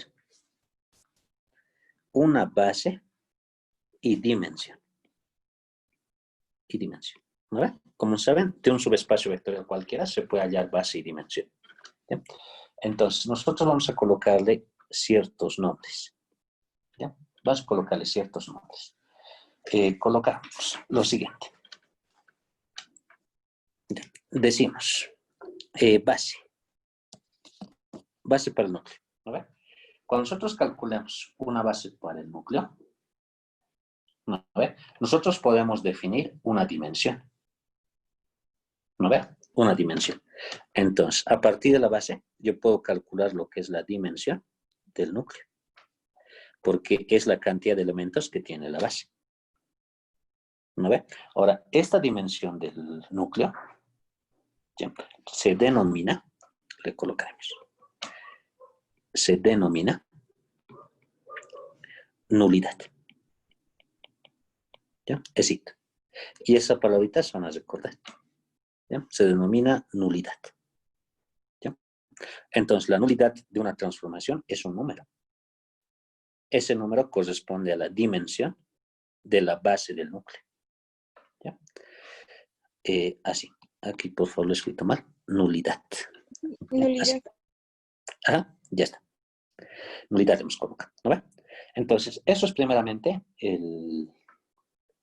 una base y dimensión. ¿No ve? Como saben, de un subespacio vectorial cualquiera se puede hallar base y dimensión. ¿Ya? Entonces, nosotros vamos a colocarle ciertos nombres. ¿Ya? Vamos a colocarle ciertos nombres. Colocamos lo siguiente. ¿Ya? Decimos base para el núcleo. ¿No ve? Cuando nosotros calculamos una base para el núcleo, ¿no ve? Nosotros podemos definir una dimensión. ¿No ve? Una dimensión. Entonces, a partir de la base, yo puedo calcular lo que es la dimensión del núcleo, porque es la cantidad de elementos que tiene la base. ¿No ve? Ahora, esta dimensión del núcleo, ¿ya? Se denomina, le colocaremos, se denomina nulidad. ¿Ya? Es it. Y esa palabrita se van a recordar. ¿Ya? Se denomina nulidad. ¿Ya? Entonces, la nulidad de una transformación es un número. Ese número corresponde a la dimensión de la base del núcleo. ¿Ya? Así. Aquí, por favor, lo he escrito mal. Nulidad. Nulidad. Ajá, ya está. Nulidad hemos colocado. ¿No ve? Entonces, eso es primeramente el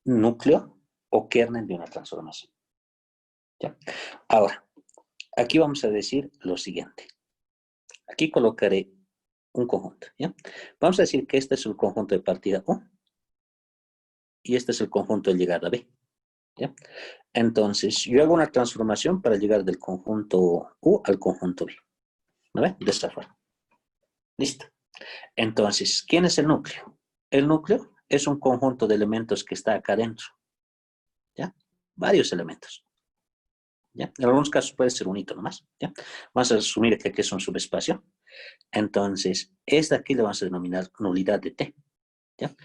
núcleo o kernel de una transformación. ¿Ya? Ahora, aquí vamos a decir lo siguiente. Aquí colocaré un conjunto. ¿Ya? Vamos a decir que este es el conjunto de partida U y este es el conjunto de llegada B. ¿Ya? Entonces, yo hago una transformación para llegar del conjunto U al conjunto B. ¿No ve? De esta forma. Listo. Entonces, ¿quién es el núcleo? El núcleo es un conjunto de elementos que está acá adentro. ¿Ya? Varios elementos. ¿Ya? En algunos casos puede ser un hito nomás. ¿Ya? Vamos a asumir que aquí es un subespacio. Entonces, esta aquí le vamos a denominar nulidad de T. ¿Ya?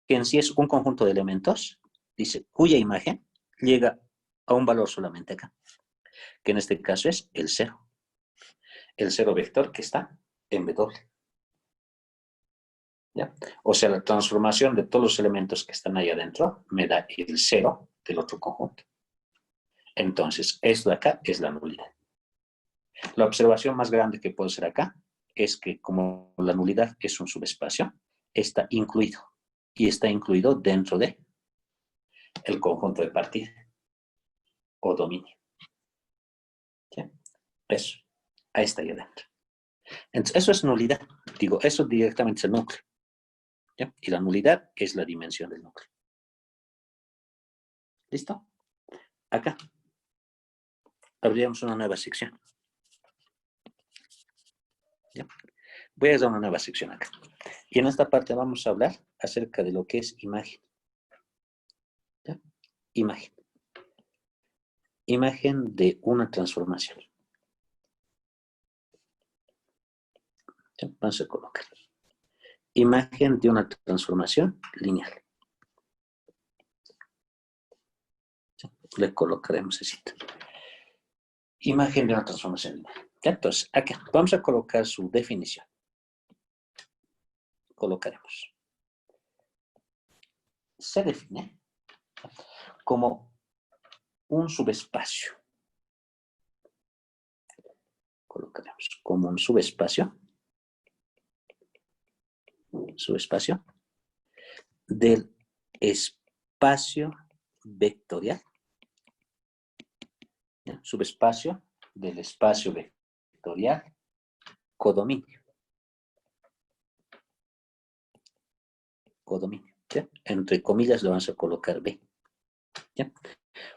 Que en sí es un conjunto de elementos, dice, cuya imagen llega a un valor solamente acá. Que en este caso es el cero. El cero vector que está en W. ¿Ya? O sea, la transformación de todos los elementos que están ahí adentro me da el cero del otro conjunto. Entonces, esto de acá es la nulidad. La observación más grande que puedo hacer acá es que como la nulidad es un subespacio, está incluido y está incluido dentro de el conjunto de partida o dominio. ¿Sí? Eso, ahí está ahí adentro. Entonces, eso es nulidad. Digo, eso directamente es el núcleo. ¿Sí? Y la nulidad es la dimensión del núcleo. ¿Listo? Acá abriremos una nueva sección. ¿Sí? Voy a dar una nueva sección acá. Y en esta parte vamos a hablar acerca de lo que es imagen. ¿Sí? Imagen. Imagen de una transformación. ¿Sí? Vamos a colocar. Imagen de una transformación lineal. ¿Sí? Le colocaremos así. Imagen de una transformación lineal. ¿Ya? Entonces, acá vamos a colocar su definición. Colocaremos. Se define como un subespacio. Colocaremos como un subespacio. Subespacio del espacio vectorial. ¿Ya? Subespacio del espacio vectorial codominio. Codominio. ¿Ya? Entre comillas le vamos a colocar B. ¿Ya?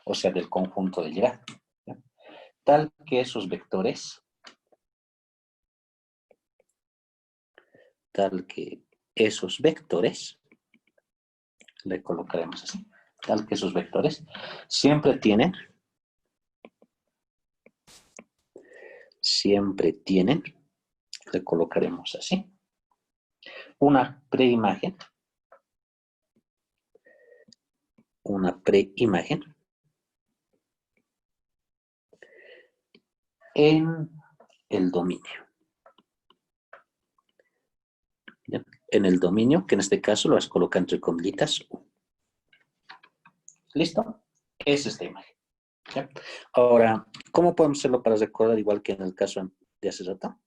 O sea, del conjunto de llegada. ¿Ya? Tal que esos vectores, le colocaremos así, tal que esos vectores siempre tienen, le colocaremos así, una preimagen en el dominio. ¿Ya? En el dominio, que en este caso lo vas a colocar entre comillitas U. ¿Listo? Es esta imagen. ¿Ya? Ahora, ¿cómo podemos hacerlo para recordar igual que en el caso de hace rato?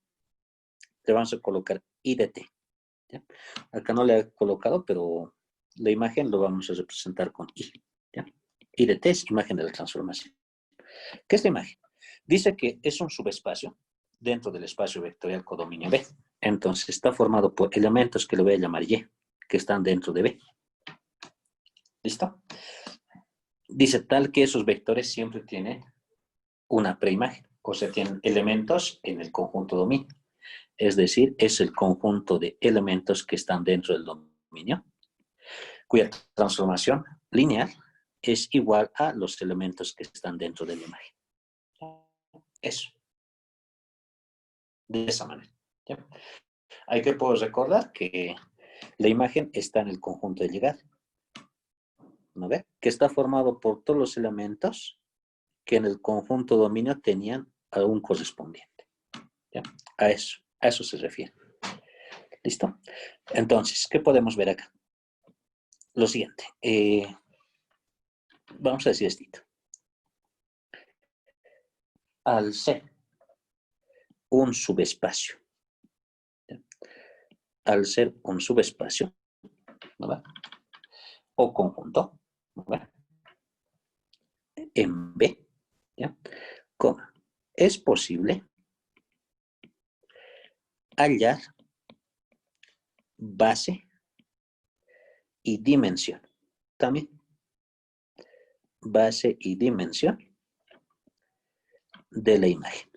Le vamos a colocar I de T. ¿Ya? Acá no le he colocado, pero la imagen lo vamos a representar con I. ¿Ya? I de T es imagen de la transformación. ¿Qué es la imagen? Dice que es un subespacio dentro del espacio vectorial codominio B. Entonces está formado por elementos que le voy a llamar Y, que están dentro de B. ¿Listo? Dice tal que esos vectores siempre tienen una preimagen, o sea, tienen elementos en el conjunto dominio. Es decir, es el conjunto de elementos que están dentro del dominio, cuya transformación lineal es igual a los elementos que están dentro de la imagen. Eso. De esa manera. ¿Ya? Hay que poder recordar que la imagen está en el conjunto de llegada. ¿No ve? Que está formado por todos los elementos que en el conjunto dominio tenían a un correspondiente. ¿Ya? A eso se refiere. ¿Listo? Entonces, ¿qué podemos ver acá? Lo siguiente. Vamos a decir esto. Al ser un subespacio, ¿ya? Al ser un subespacio, ¿no va? O conjunto, ¿no va? En B, ¿ya? ¿Cómo? Es posible hallar base y dimensión. También base y dimensión de la imagen.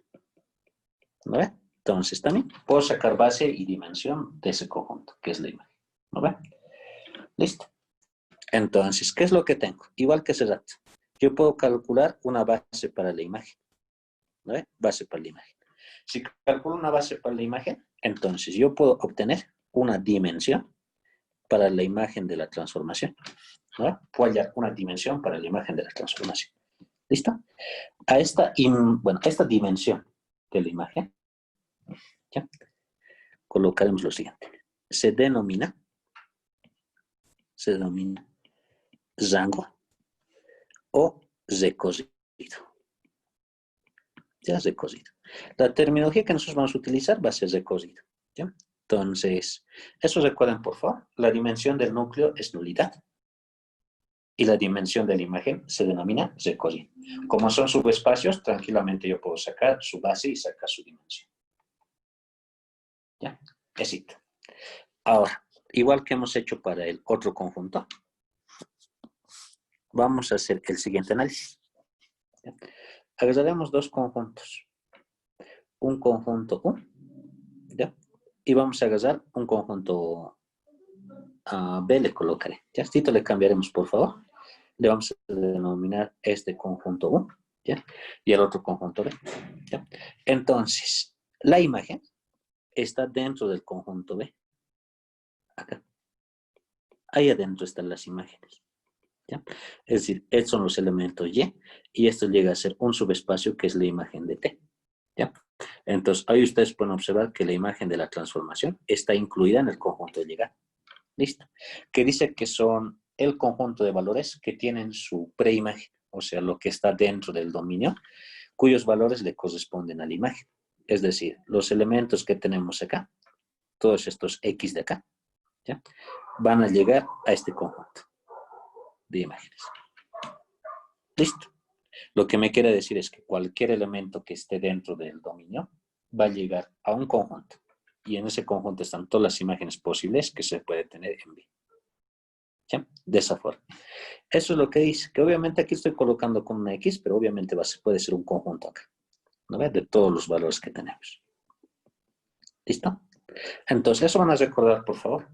¿No ve? Entonces también puedo sacar base y dimensión de ese conjunto, que es la imagen. ¿No ve? Listo. Entonces, ¿qué es lo que tengo? Igual que hace rato. Yo puedo calcular una base para la imagen. ¿No ve? Base para la imagen. Si calculo una base para la imagen, entonces yo puedo obtener una dimensión para la imagen de la transformación. ¿No? Puedo hallar una dimensión para la imagen de la transformación. ¿Listo? A esta dimensión de la imagen, ¿ya? Colocaremos lo siguiente. Se denomina rango o recorrido. Ya, recorrido. La terminología que nosotros vamos a utilizar va a ser recorrido. ¿Ya? Entonces, eso recuerden, por favor. La dimensión del núcleo es nulidad. Y la dimensión de la imagen se denomina recorrido. Como son subespacios, tranquilamente yo puedo sacar su base y sacar su dimensión. ¿Ya? Éxito. Ahora, igual que hemos hecho para el otro conjunto, vamos a hacer el siguiente análisis. ¿Ya? Agarraremos dos conjuntos. Un conjunto U, ¿ya? Y vamos a agarrar un conjunto B, le colocaré. Ya, esto le cambiaremos, por favor. Le vamos a denominar este conjunto U, ¿ya? Y el otro conjunto B, ¿ya? Entonces, la imagen está dentro del conjunto B. Acá. Ahí adentro están las imágenes, ¿ya? Es decir, estos son los elementos y esto llega a ser un subespacio que es la imagen de T, ¿ya? Entonces, ahí ustedes pueden observar que la imagen de la transformación está incluida en el conjunto de llegar. Listo. Que dice que son el conjunto de valores que tienen su preimagen, o sea, lo que está dentro del dominio, cuyos valores le corresponden a la imagen. Es decir, los elementos que tenemos acá, todos estos X de acá, ¿ya? Van a llegar a este conjunto de imágenes. Listo. Lo que me quiere decir es que cualquier elemento que esté dentro del dominio va a llegar a un conjunto. Y en ese conjunto están todas las imágenes posibles que se puede tener en B. ¿Ya? De esa forma. Eso es lo que dice, que obviamente aquí estoy colocando con una X, pero obviamente puede ser un conjunto acá, ¿no ves? De todos los valores que tenemos. ¿Listo? Entonces, eso van a recordar, por favor.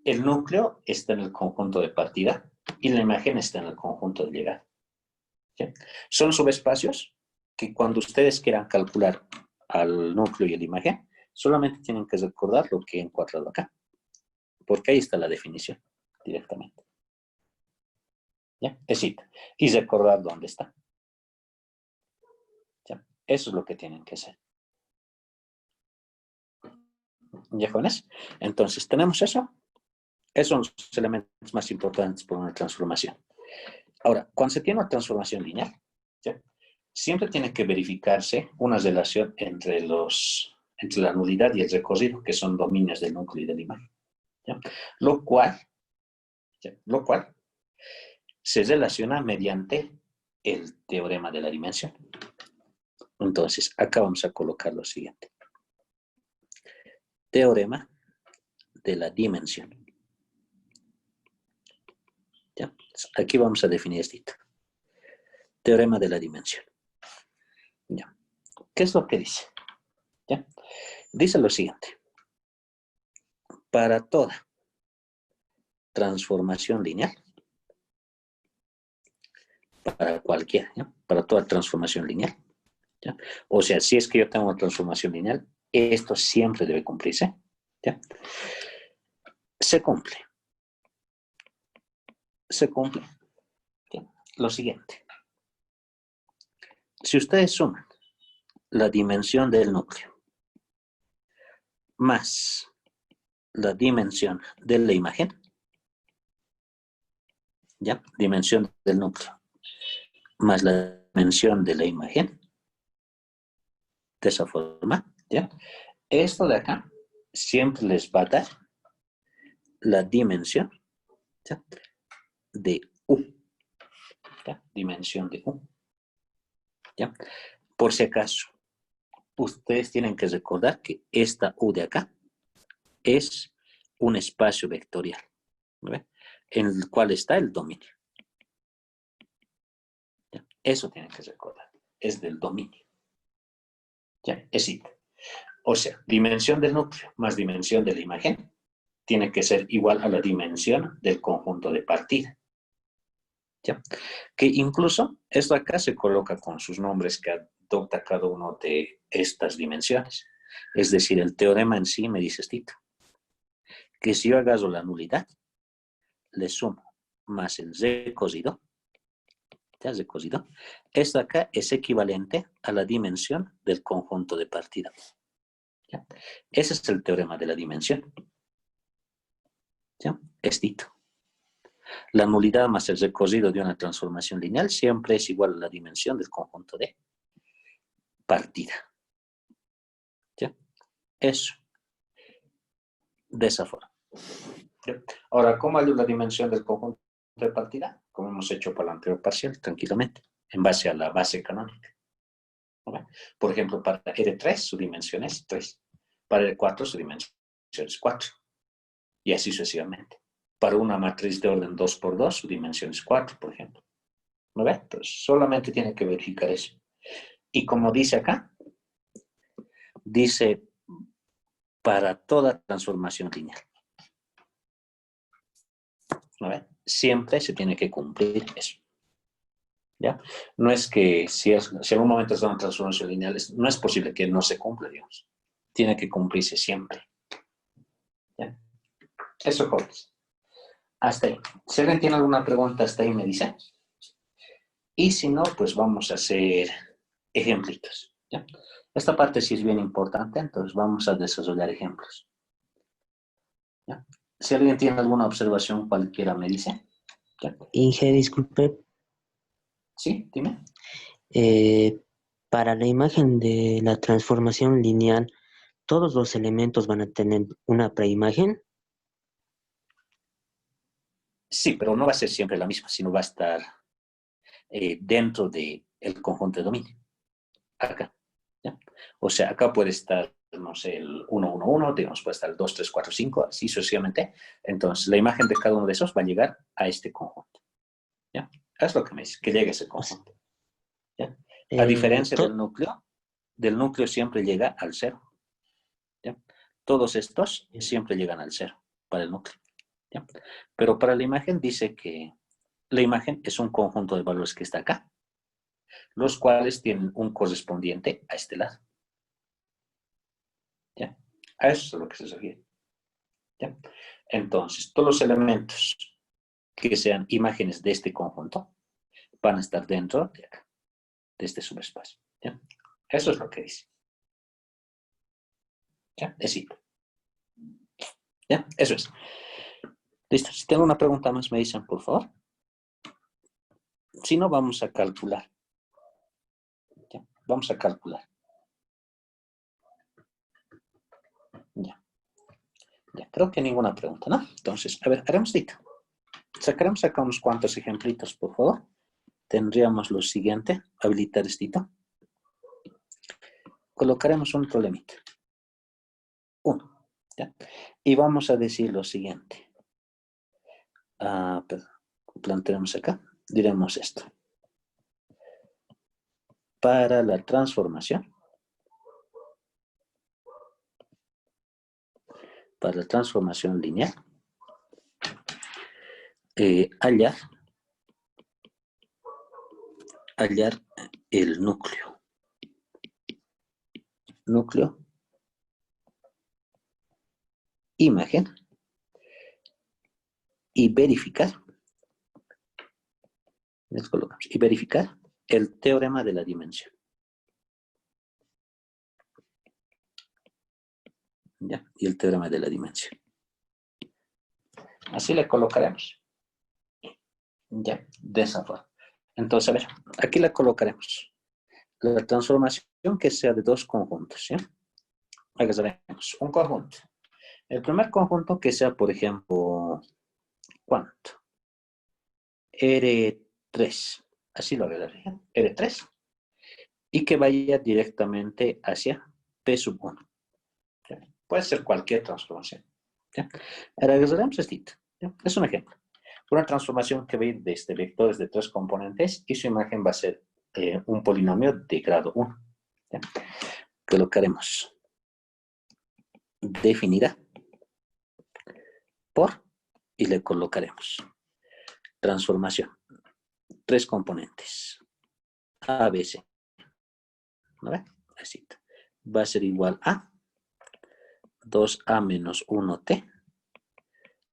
El núcleo está en el conjunto de partida y la imagen está en el conjunto de llegada. ¿Sí? Son subespacios que cuando ustedes quieran calcular al núcleo y a la imagen, solamente tienen que recordar lo que he encuadrado acá, porque ahí está la definición directamente. ¿Ya? Existe. Y recordar dónde está. ¿Ya? Eso es lo que tienen que hacer. ¿Ya, jóvenes? Entonces, tenemos eso. Esos son los elementos más importantes por una transformación. Ahora, cuando se tiene una transformación lineal, ¿ya? Siempre tiene que verificarse una relación entre la nulidad y el recorrido, que son dominios del núcleo y de la imagen. ¿Ya? Lo cual se relaciona mediante el teorema de la dimensión. Entonces, acá vamos a colocar lo siguiente. Teorema de la dimensión. ¿Ya? Aquí vamos a definir esto. Teorema de la dimensión. ¿Ya? ¿Qué es lo que dice? ¿Ya? Dice lo siguiente. Para toda transformación lineal, para cualquiera, ¿ya? Para toda transformación lineal, ¿ya? O sea, si es que yo tengo una transformación lineal, esto siempre debe cumplirse, ¿ya? Se cumple, ¿ya? Lo siguiente. Si ustedes suman la dimensión del núcleo más la dimensión de la imagen, ¿ya? Dimensión del núcleo más la dimensión de la imagen, de esa forma, ¿ya? Esto de acá siempre les va a dar la dimensión, ¿ya? De U, ¿ya? Dimensión de U, ¿ya? Por si acaso, ustedes tienen que recordar que esta U de acá es un espacio vectorial, ¿ve? En el cual está el dominio. ¿Ya? Eso tienen que recordar, es del dominio. ¿Ya? Es it. O sea, dimensión del núcleo más dimensión de la imagen tiene que ser igual a la dimensión del conjunto de partida. ¿Ya? Que incluso esto acá se coloca con sus nombres que adopta cada uno de estas dimensiones. Es decir, el teorema en sí me dice esto, que si yo agarro la nulidad, le sumo más el recocido, ¿ya? Recocido, esto acá es equivalente a la dimensión del conjunto de partida. ¿Ya? Ese es el teorema de la dimensión. ¿Ya? Estito. La nulidad más el recorrido de una transformación lineal siempre es igual a la dimensión del conjunto de partida. ¿Ya? Eso. De esa forma. Ahora, ¿cómo hallo la dimensión del conjunto de partida? Como hemos hecho para el anterior parcial, tranquilamente, en base a la base canónica. ¿Vale? Por ejemplo, para R3 su dimensión es 3. Para R4 su dimensión es 4. Y así sucesivamente. Para una matriz de orden 2 por 2 su dimensión es 4, por ejemplo. ¿No ve? Entonces, solamente tiene que verificar eso. Y como dice acá, dice para toda transformación lineal. ¿No ve? Siempre se tiene que cumplir eso. ¿Ya? No es que si algún momento es una transformación lineal, no es posible que no se cumpla, digamos. Tiene que cumplirse siempre. ¿Ya? Eso, jóvenes. Hasta ahí. Si alguien tiene alguna pregunta, hasta ahí me dice. Y si no, pues vamos a hacer ejemplitos. ¿Ya? Esta parte sí es bien importante, entonces vamos a desarrollar ejemplos. ¿Ya? Si alguien tiene alguna observación, cualquiera me dice. ¿Ya? Inge, disculpe, Sí, dime. para la imagen de la transformación lineal, ¿todos los elementos van a tener una preimagen? Sí, pero no va a ser siempre la misma, sino va a estar dentro del conjunto de dominio. Acá. ¿Ya? O sea, acá puede estar, no sé, el 1, 1, 1, digamos, puede estar el 2, 3, 4, 5, así sucesivamente. Entonces, la imagen de cada uno de esos va a llegar a este conjunto. ¿Ya? Es lo que me dice, que llegue a ese conjunto. ¿Ya? A diferencia del núcleo siempre llega al 0. ¿Ya? Todos estos siempre llegan al 0 para el núcleo. ¿Ya? Pero para la imagen dice que la imagen es un conjunto de valores que está acá, los cuales tienen un correspondiente a este lado. ¿Ya? A eso es a lo que se refiere. ¿Ya? Entonces, todos los elementos que sean imágenes de este conjunto van a estar dentro de acá, de este subespacio. ¿Ya? Eso es lo que dice. ¿Ya? Es simple. ¿Ya? Eso es. Listo. Si tengo una pregunta más, me dicen, por favor. Si no, vamos a calcular. ¿Ya? Vamos a calcular. Ya. Ya, creo que ninguna pregunta, ¿no? Entonces, a ver, haremos esto. Sacaremos acá unos cuantos ejemplitos, por favor. Tendríamos lo siguiente, habilitar esto. Colocaremos un problemita. 1. ¿Ya? Y vamos a decir lo siguiente. Planteamos acá. Diremos esto. Para la transformación. Para la transformación lineal. Hallar el núcleo. Núcleo. Imagen. Y verificar. Les colocamos. Y verificar el teorema de la dimensión. ¿Ya? Y el teorema de la dimensión. Así le colocaremos. ¿Ya? De esa forma. Entonces, a ver, aquí la colocaremos. La transformación que sea de dos conjuntos, ¿ya? Agarraremos un conjunto. El primer conjunto que sea, por ejemplo, ¿cuánto? R3. Así lo agarraré. R3. Y que vaya directamente hacia P sub 1. ¿Ya? Puede ser cualquier transformación. ¿Ya? Ahora agarraremos esto. ¿Ya? Es un ejemplo. Una transformación que va a ir desde vectores de 3 componentes y su imagen va a ser un polinomio de grado 1. ¿Ya? Colocaremos definida por y le colocaremos transformación. 3 componentes. A, B, C. ¿No ve? Así. Va a ser igual a 2A menos 1T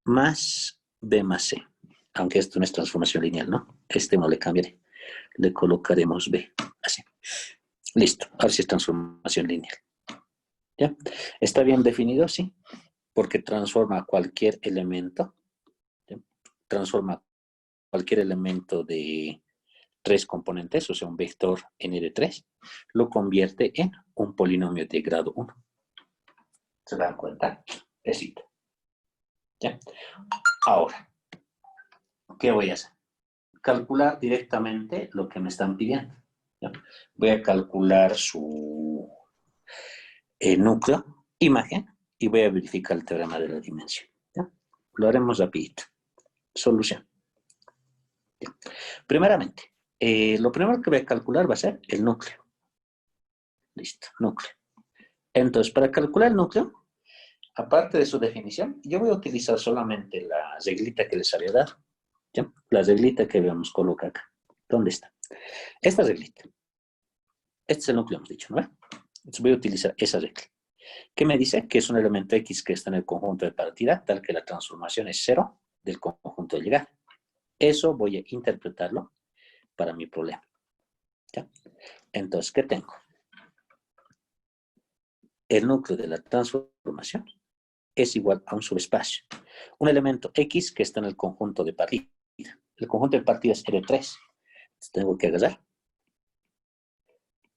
más B más C. Aunque esto no es transformación lineal, ¿no? Este no le cambiaré. Le colocaremos B. Así. Listo. Ahora sí es transformación lineal. ¿Ya? ¿Está bien definido? Sí. Porque transforma cualquier elemento. ¿Ya? Transforma cualquier elemento de 3 componentes, o sea, un vector n de 3, lo convierte en un polinomio de grado 1. ¿Se dan cuenta? Besito. ¿Ya? Ahora, ¿qué voy a hacer? Calcular directamente lo que me están pidiendo. ¿Ya? Voy a calcular su núcleo, imagen, y voy a verificar el teorema de la dimensión. ¿Ya? Lo haremos rapidito. Solución. ¿Ya? Primeramente, lo primero que voy a calcular va a ser el núcleo. Listo, núcleo. Entonces, para calcular el núcleo, aparte de su definición, yo voy a utilizar solamente la reglita que les había dado. ¿Ya? La reglita que habíamos colocado acá. ¿Dónde está? Esta reglita. Este es el núcleo, hemos dicho, ¿no? Entonces voy a utilizar esa regla. ¿Qué me dice? Que es un elemento X que está en el conjunto de partida, tal que la transformación es 0 del conjunto de llegada. Eso voy a interpretarlo para mi problema. ¿Ya? Entonces, ¿qué tengo? El núcleo de la transformación es igual a un subespacio. Un elemento X que está en el conjunto de partida. El conjunto de partida es R3. Entonces tengo que agarrar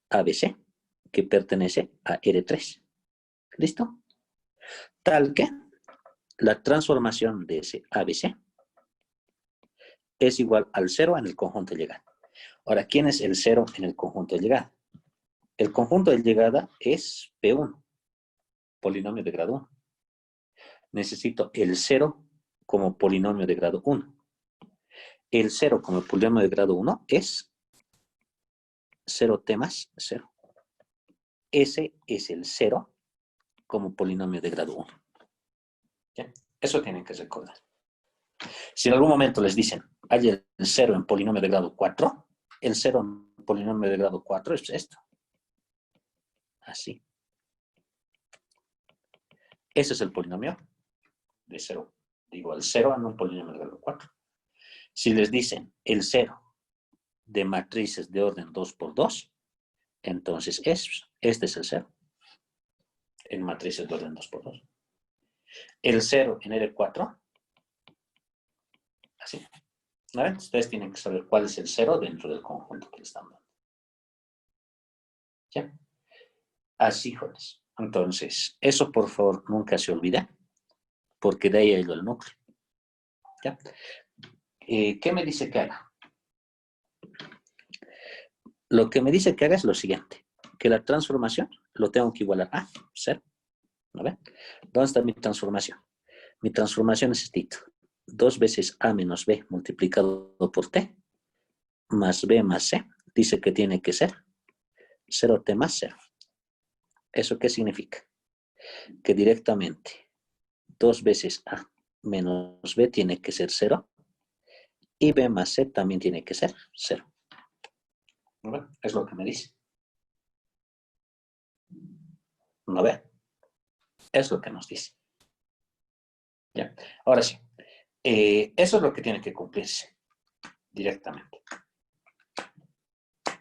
ABC, que pertenece a R3. ¿Listo? Tal que la transformación de ese ABC es igual al 0 en el conjunto de llegada. Ahora, ¿quién es el 0 en el conjunto de llegada? El conjunto de llegada es P1, polinomio de grado 1. Necesito el 0 como polinomio de grado 1. El 0 como polinomio de grado 1 es 0t más 0. Ese es el 0 como polinomio de grado 1. ¿Ya? Eso tienen que recordar. Si en algún momento les dicen, hay el 0 en polinomio de grado 4, el 0 en polinomio de grado 4 es esto. Así. Ese es el polinomio de 0. Digo, el 0 en un polinomio de grado 4. Si les dicen el 0 de matrices de orden 2 por 2, entonces este es el 0 en matrices de orden 2 por 2. El 0 en R4, así. ¿No ven? Ustedes tienen que saber cuál es el 0 dentro del conjunto que le están dando. ¿Ya? Así, jóvenes. Entonces, eso por favor nunca se olvide, porque de ahí ha ido el núcleo. ¿Ya? ¿Qué me dice que haga? Lo que me dice que haga es lo siguiente, que la transformación lo tengo que igualar a 0. ¿No ven? ¿Dónde está mi transformación? Mi transformación es esto. 2 veces A menos B multiplicado por T más B más C. Dice que tiene que ser 0T más 0. ¿Eso qué significa? Que directamente 2 veces A menos B tiene que ser 0 y B más C también tiene que ser 0. ¿No ve? Es lo que me dice. ¿No ve? Es lo que nos dice. ¿Ya? Ahora sí. Eso es lo que tiene que cumplirse directamente.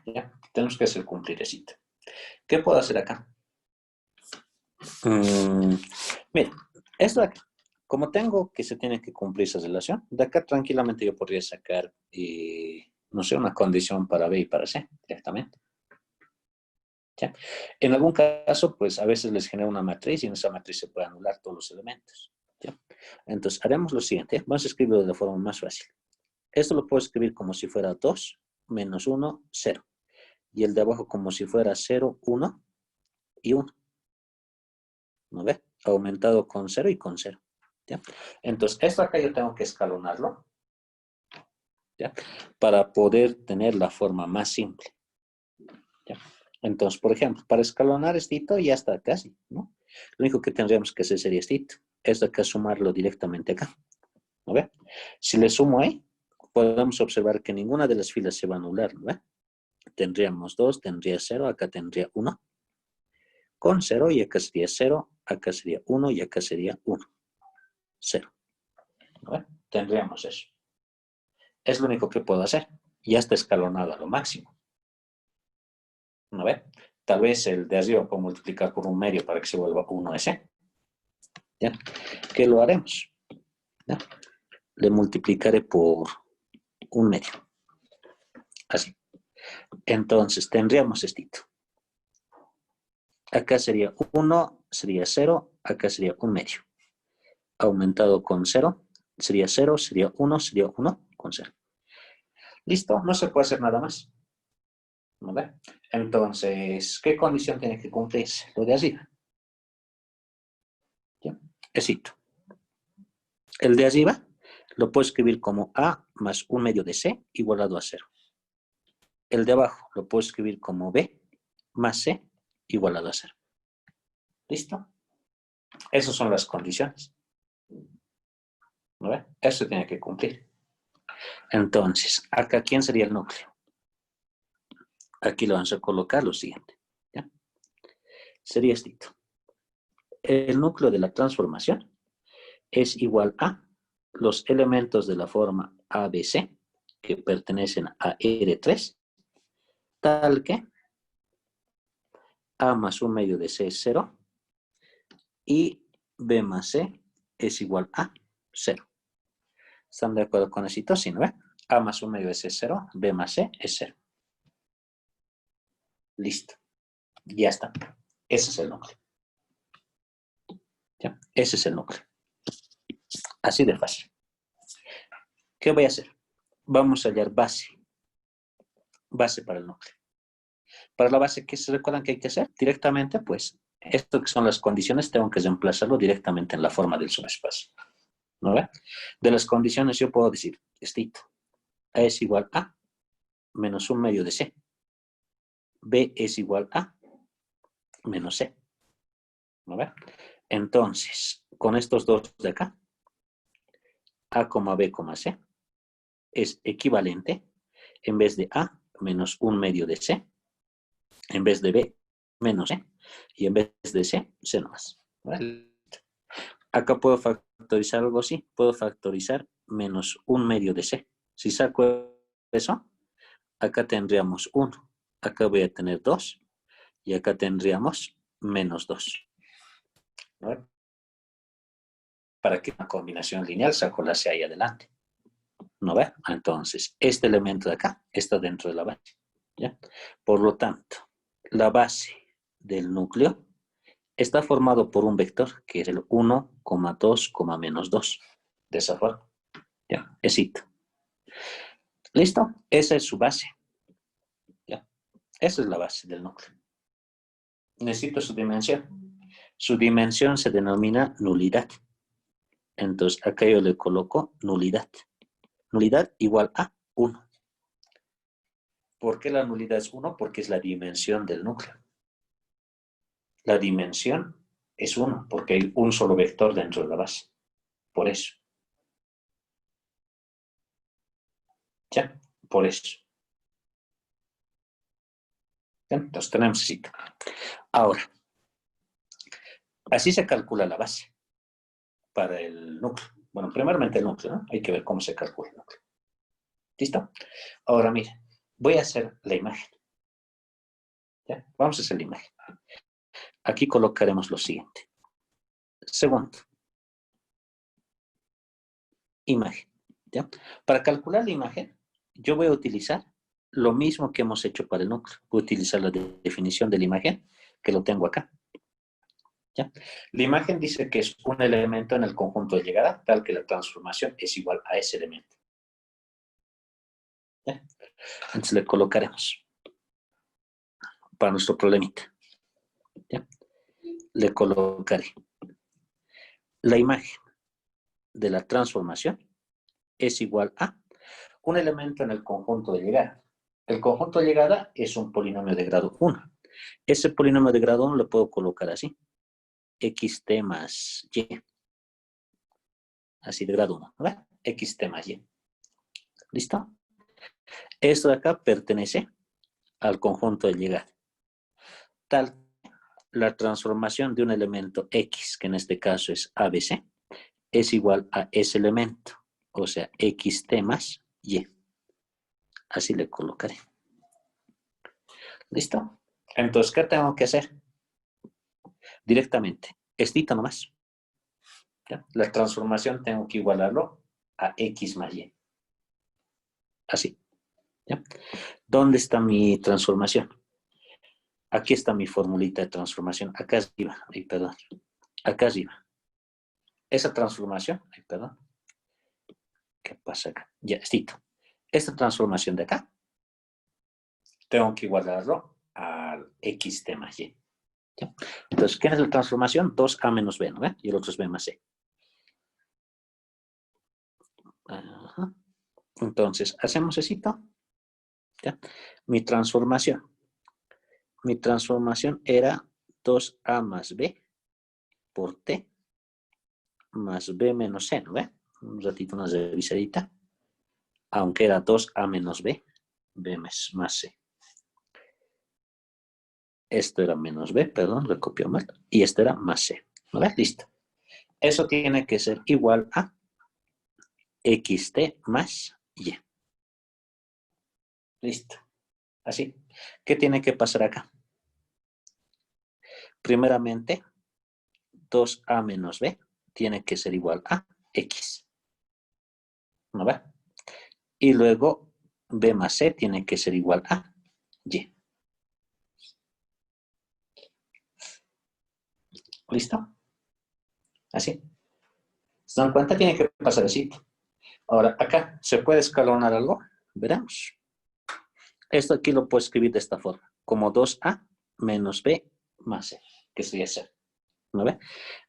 ¿Ya? Tenemos que hacer cumplir eso. ¿Qué puedo hacer acá? Mira, esto de acá. Como tengo que se tiene que cumplir esa relación, de acá tranquilamente yo podría sacar, no sé, una condición para B y para C directamente. ¿Ya? En algún caso, pues a veces les genera una matriz y en esa matriz se puede anular todos los elementos. ¿Ya? Entonces, haremos lo siguiente. Vamos a escribirlo de la forma más fácil. Esto lo puedo escribir como si fuera 2 menos 1, 0. Y el de abajo como si fuera 0, 1 y 1. ¿No ve? Aumentado con 0 y con 0. ¿Ya? Entonces, esto acá yo tengo que escalonarlo, ¿ya? Para poder tener la forma más simple. ¿Ya? Entonces, por ejemplo, para escalonar esto ya está casi, ¿no? Lo único que tendríamos que hacer sería esto acá sumarlo directamente acá. ¿No ve? Si le sumo ahí, podemos observar que ninguna de las filas se va a anular, ¿no ve? Tendríamos 2, tendría 0, acá tendría 1. Con 0 y acá sería 0, acá sería 1 y acá sería 1. 0. ¿No ve? Tendríamos eso. Es lo único que puedo hacer. Ya está escalonado a lo máximo. ¿No ve? Tal vez el de arriba puedo multiplicar por un medio para que se vuelva 1 ese. ¿Ya? ¿Qué lo haremos? ¿Ya? Le multiplicaré por un medio. Así. Entonces tendríamos esto. Acá sería 1, sería 0, acá sería un medio. aumentado con 0, sería 0, sería 1 con 0. ¿Listo? No se puede hacer nada más. ¿Vale? Entonces, ¿qué condición tiene que cumplirse? Lo de arriba. ¿Ya? Éxito. El de arriba lo puedo escribir como A más 1 medio de C igualado a 0. El de abajo lo puedo escribir como B más C igualado a 0. ¿Listo? Esas son las condiciones. ¿Vale? Eso tiene que cumplir. Entonces, acá, ¿quién sería el núcleo? Aquí lo vamos a colocar lo siguiente. ¿Ya? Sería esto. El núcleo de la transformación es igual a los elementos de la forma ABC que pertenecen a R3, tal que A más 1 medio de C es 0 y B más C es igual a 0. ¿Están de acuerdo con esto? Sí, ¿no? A más 1 medio de C es 0, B más C es 0. Listo. Ya está. Ese es el núcleo. ¿Ya? Ese es el núcleo. Así de fácil. ¿Qué voy a hacer? Vamos a hallar base. Base para el núcleo. Para la base, ¿qué se recuerdan que hay que hacer? Directamente, pues, esto que son las condiciones, tengo que reemplazarlo directamente en la forma del subespacio. ¿No ve? De las condiciones yo puedo decir, estito, A es igual a menos 1 medio de C. B es igual a menos C. ¿No ve? Entonces, con estos dos de acá, A, B, C, es equivalente, en vez de A, menos 1 medio de C, en vez de B, menos C, y en vez de C, C nomás. ¿Vale? Acá puedo factorizar algo así, puedo factorizar menos 1 medio de C. Si saco eso, acá tendríamos 1, acá voy a tener 2, y acá tendríamos menos 2. ¿Vale? Para que una combinación lineal saco la C ahí adelante. ¿No ve? Entonces, este elemento de acá está dentro de la base. ¿Ya? Por lo tanto, la base del núcleo está formado por un vector que es el 1, 2, menos 2. De esa forma. ¿Ya? Éxito. ¿Listo? Esa es su base. ¿Ya? Esa es la base del núcleo. Necesito su dimensión. Su dimensión se denomina nulidad. Entonces, acá yo le coloco nulidad. Nulidad igual a 1. ¿Por qué la nulidad es 1? Porque es la dimensión del núcleo. La dimensión es 1, porque hay un solo vector dentro de la base. Por eso. ¿Ya? Por eso. ¿Ya? Entonces tenemos así. Ahora, así se calcula la base para el núcleo. Bueno, primeramente el núcleo, ¿no? Hay que ver cómo se calcula el núcleo. ¿Listo? Ahora, mire, voy a hacer la imagen. ¿Ya? Vamos a hacer la imagen. Aquí colocaremos lo siguiente. Segundo. Imagen. ¿Ya? Para calcular la imagen, yo voy a utilizar lo mismo que hemos hecho para el núcleo. Voy a utilizar la definición de la imagen, que lo tengo acá. ¿Ya? La imagen dice que es un elemento en el conjunto de llegada, tal que la transformación es igual a ese elemento. ¿Ya? Entonces le colocaremos para nuestro problemita. ¿Ya? Le colocaré la imagen de la transformación es igual a un elemento en el conjunto de llegada. El conjunto de llegada es un polinomio de grado 1. Ese polinomio de grado 1 lo puedo colocar así. Xt más y. Así de grado 1. ¿Verdad? Xt más y. ¿Listo? Esto de acá pertenece al conjunto de llegada. Tal la transformación de un elemento X, que en este caso es ABC, es igual a ese elemento. O sea, Xt más y. Así le colocaré. ¿Listo? Entonces, ¿qué tengo que hacer? Directamente, estito nomás. ¿Ya? La transformación tengo que igualarlo a X más Y. Así. ¿Ya? ¿Dónde está mi transformación? Aquí está mi formulita de transformación. Acá arriba. Ay, perdón. Acá arriba. esa transformación, ay, perdón, ¿qué pasa acá? Ya, listo. Esta transformación de acá, tengo que igualarlo al x de más y. ¿Ya? Entonces, ¿qué es la transformación? 2a menos b, ¿no ve? Y el otro es b más c. Ajá. Entonces, hacemos esito. ¿Ya? Mi transformación era 2a más b por t más b menos c, ¿no ve? Un ratito una revisadita. Aunque era 2a menos b, b más c. Esto era menos b, perdón, lo copió mal. Y esto era más c. ¿No ves? Listo. Eso tiene que ser igual a xt más y. Listo. Así. ¿Qué tiene que pasar acá? Primeramente, 2a menos b tiene que ser igual a x. ¿No ve? Y luego b más c tiene que ser igual a y. ¿Listo? Así. ¿Se dan cuenta? Tiene que pasar así. Ahora, acá, ¿se puede escalonar algo? Veremos. Esto aquí lo puedo escribir de esta forma, como 2a menos b más c, que sería 0. ¿No ve?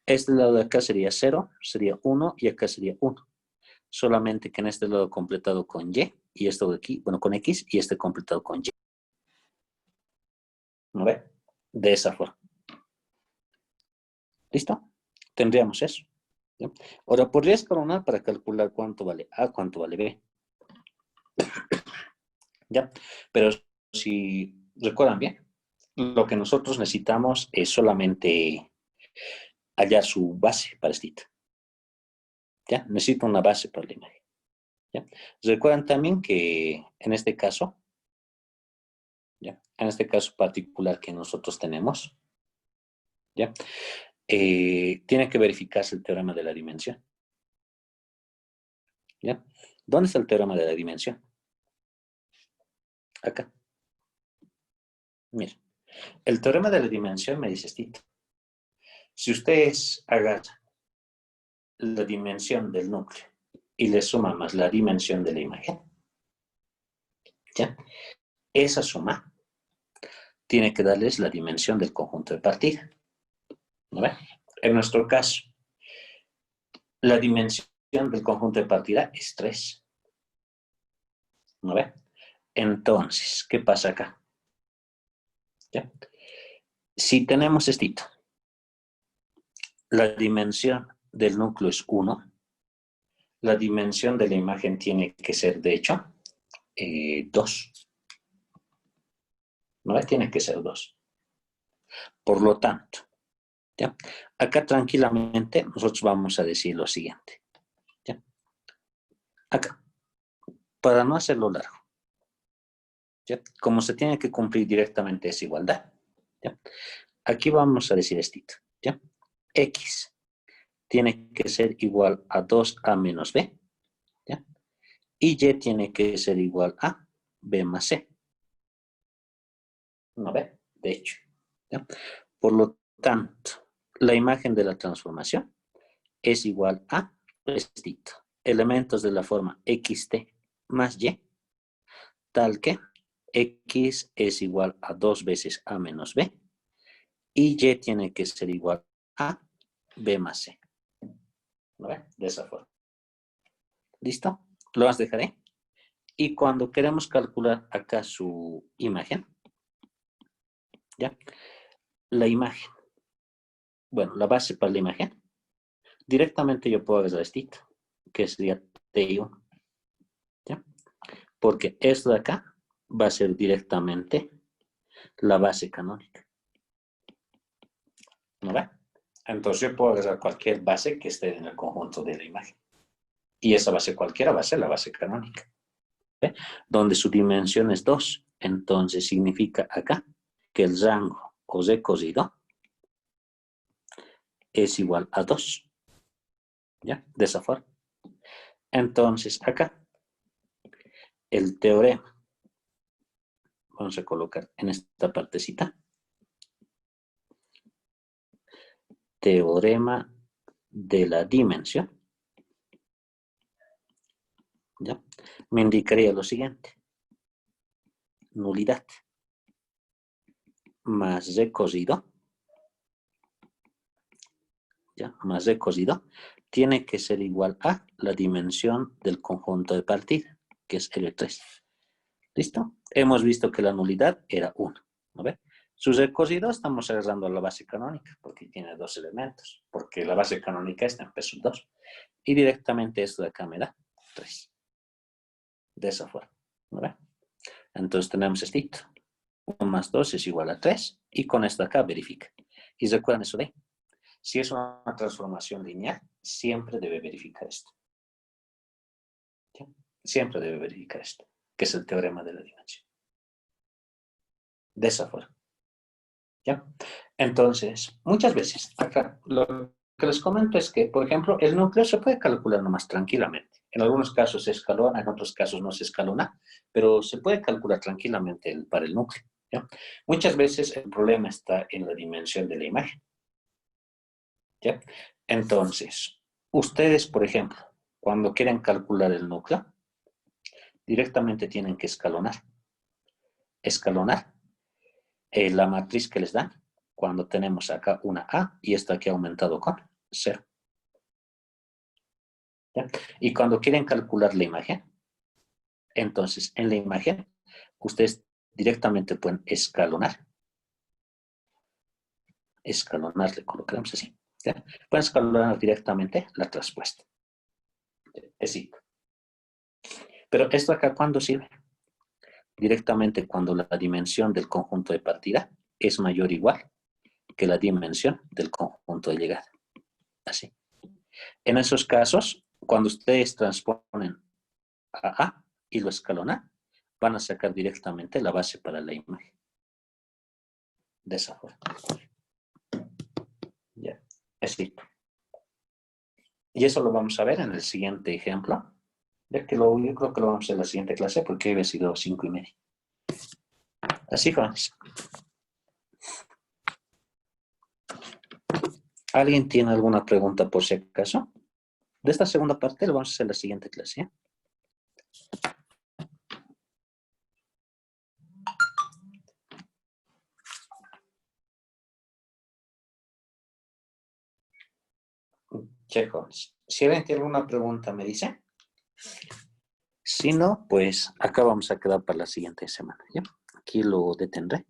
Este lado de acá sería 0, sería 1 y acá sería 1. Solamente que en este lado completado con y esto de aquí, bueno, con x y este completado con y. ¿No ve? De esa forma. ¿Listo? Tendríamos eso. ¿Ya? Ahora, podría escalonar para calcular cuánto vale a, cuánto vale b. ¿Ya? Pero si recuerdan bien, lo que nosotros necesitamos es solamente hallar su base para este. ¿Ya? Necesito una base para la imagen. ¿Ya? Recuerdan también que en este caso, ¿ya? En este caso particular que nosotros tenemos, ¿ya? Tiene que verificarse el teorema de la dimensión. ¿Ya? ¿Dónde está el teorema de la dimensión? Acá. Mira, el teorema de la dimensión me dice esto. Si ustedes agarran la dimensión del núcleo y le suman más la dimensión de la imagen, ¿ya? Esa suma tiene que darles la dimensión del conjunto de partida. ¿No ve? En nuestro caso, la dimensión del conjunto de partida es 3. ¿No ve? Entonces, ¿qué pasa acá? ¿Ya? Si tenemos esto, la dimensión del núcleo es 1, la dimensión de la imagen tiene que ser, de hecho, 2. ¿No ve? Tiene que ser 2. Por lo tanto, ¿ya? Acá tranquilamente nosotros vamos a decir lo siguiente. ¿Ya? Acá, para no hacerlo largo, ¿ya? Como se tiene que cumplir directamente esa igualdad, ¿ya? Aquí vamos a decir esto, ¿ya? X tiene que ser igual a 2a menos b, ¿ya? Y y tiene que ser igual a b más c. ¿No ve? De hecho, ¿ya? Por lo tanto, la imagen de la transformación es igual a esto. Elementos de la forma xt más y, tal que x es igual a 2 veces a menos b y y tiene que ser igual a b más c. ¿No ve? De esa forma. ¿Listo? Lo vas a dejar ahí. Y cuando queremos calcular acá su imagen, ¿ya? La imagen, bueno, la base para la imagen, directamente yo puedo agarrar esto, que sería T1, ¿ya? Porque esto de acá va a ser directamente la base canónica. ¿No ve? Entonces yo puedo agarrar cualquier base que esté en el conjunto de la imagen. Y esa base cualquiera va a ser la base canónica. ¿Ve? Donde su dimensión es 2. Entonces significa acá que el rango o z cosido es igual a 2. ¿Ya? De esa forma. Entonces acá el teorema, vamos a colocar en esta partecita, teorema de la dimensión, ¿ya? Me indicaría lo siguiente. Nulidad más z cosido, ¿ya? Más z cosido, tiene que ser igual a la dimensión del conjunto de partida, que es L3. ¿Listo? Hemos visto que la nulidad era 1. ¿No ve? Su z cosido estamos agarrando a la base canónica, porque tiene 2 elementos, porque la base canónica está en P sub 2. Y directamente esto de acá me da 3. De esa forma. ¿No ve? Entonces tenemos esto. 1 más 2 es igual a 3. Y con esto acá verifica. Y recuerden eso de, si es una transformación lineal, siempre debe verificar esto. ¿Sí? Siempre debe verificar esto, que es el teorema de la dimensión. De esa forma. ¿Ya? Entonces, muchas veces, acá, lo que les comento es que, por ejemplo, el núcleo se puede calcular nomás tranquilamente. En algunos casos se escalona, en otros casos no se escalona, pero se puede calcular tranquilamente para el núcleo. ¿Ya? Muchas veces el problema está en la dimensión de la imagen. ¿Ya? Entonces, ustedes, por ejemplo, cuando quieren calcular el núcleo, directamente tienen que escalonar. Escalonar la matriz que les dan cuando tenemos acá una A y esta aquí ha aumentado con 0. ¿Ya? Y cuando quieren calcular la imagen, entonces en la imagen ustedes directamente pueden escalonar. Escalonar, le colocaremos así. ¿Ya? Pueden escalonar directamente la traspuesta. Es así. Pero esto acá, ¿cuándo sirve? Directamente cuando la dimensión del conjunto de partida es mayor o igual que la dimensión del conjunto de llegada. Así. En esos casos, cuando ustedes transponen a A y lo escalonan, van a sacar directamente la base para la imagen. De esa forma. Ya, es listo. Y eso lo vamos a ver en el siguiente ejemplo. Ya que yo creo que lo vamos a hacer en la siguiente clase porque hoy ha sido 5:30. Así, jóvenes. ¿Alguien tiene alguna pregunta por si acaso? De esta segunda parte lo vamos a hacer en la siguiente clase. Jóvenes. Si alguien tiene alguna pregunta, me dice. Si no, pues acá vamos a quedar para la siguiente semana. ¿Ya? Aquí lo detendré.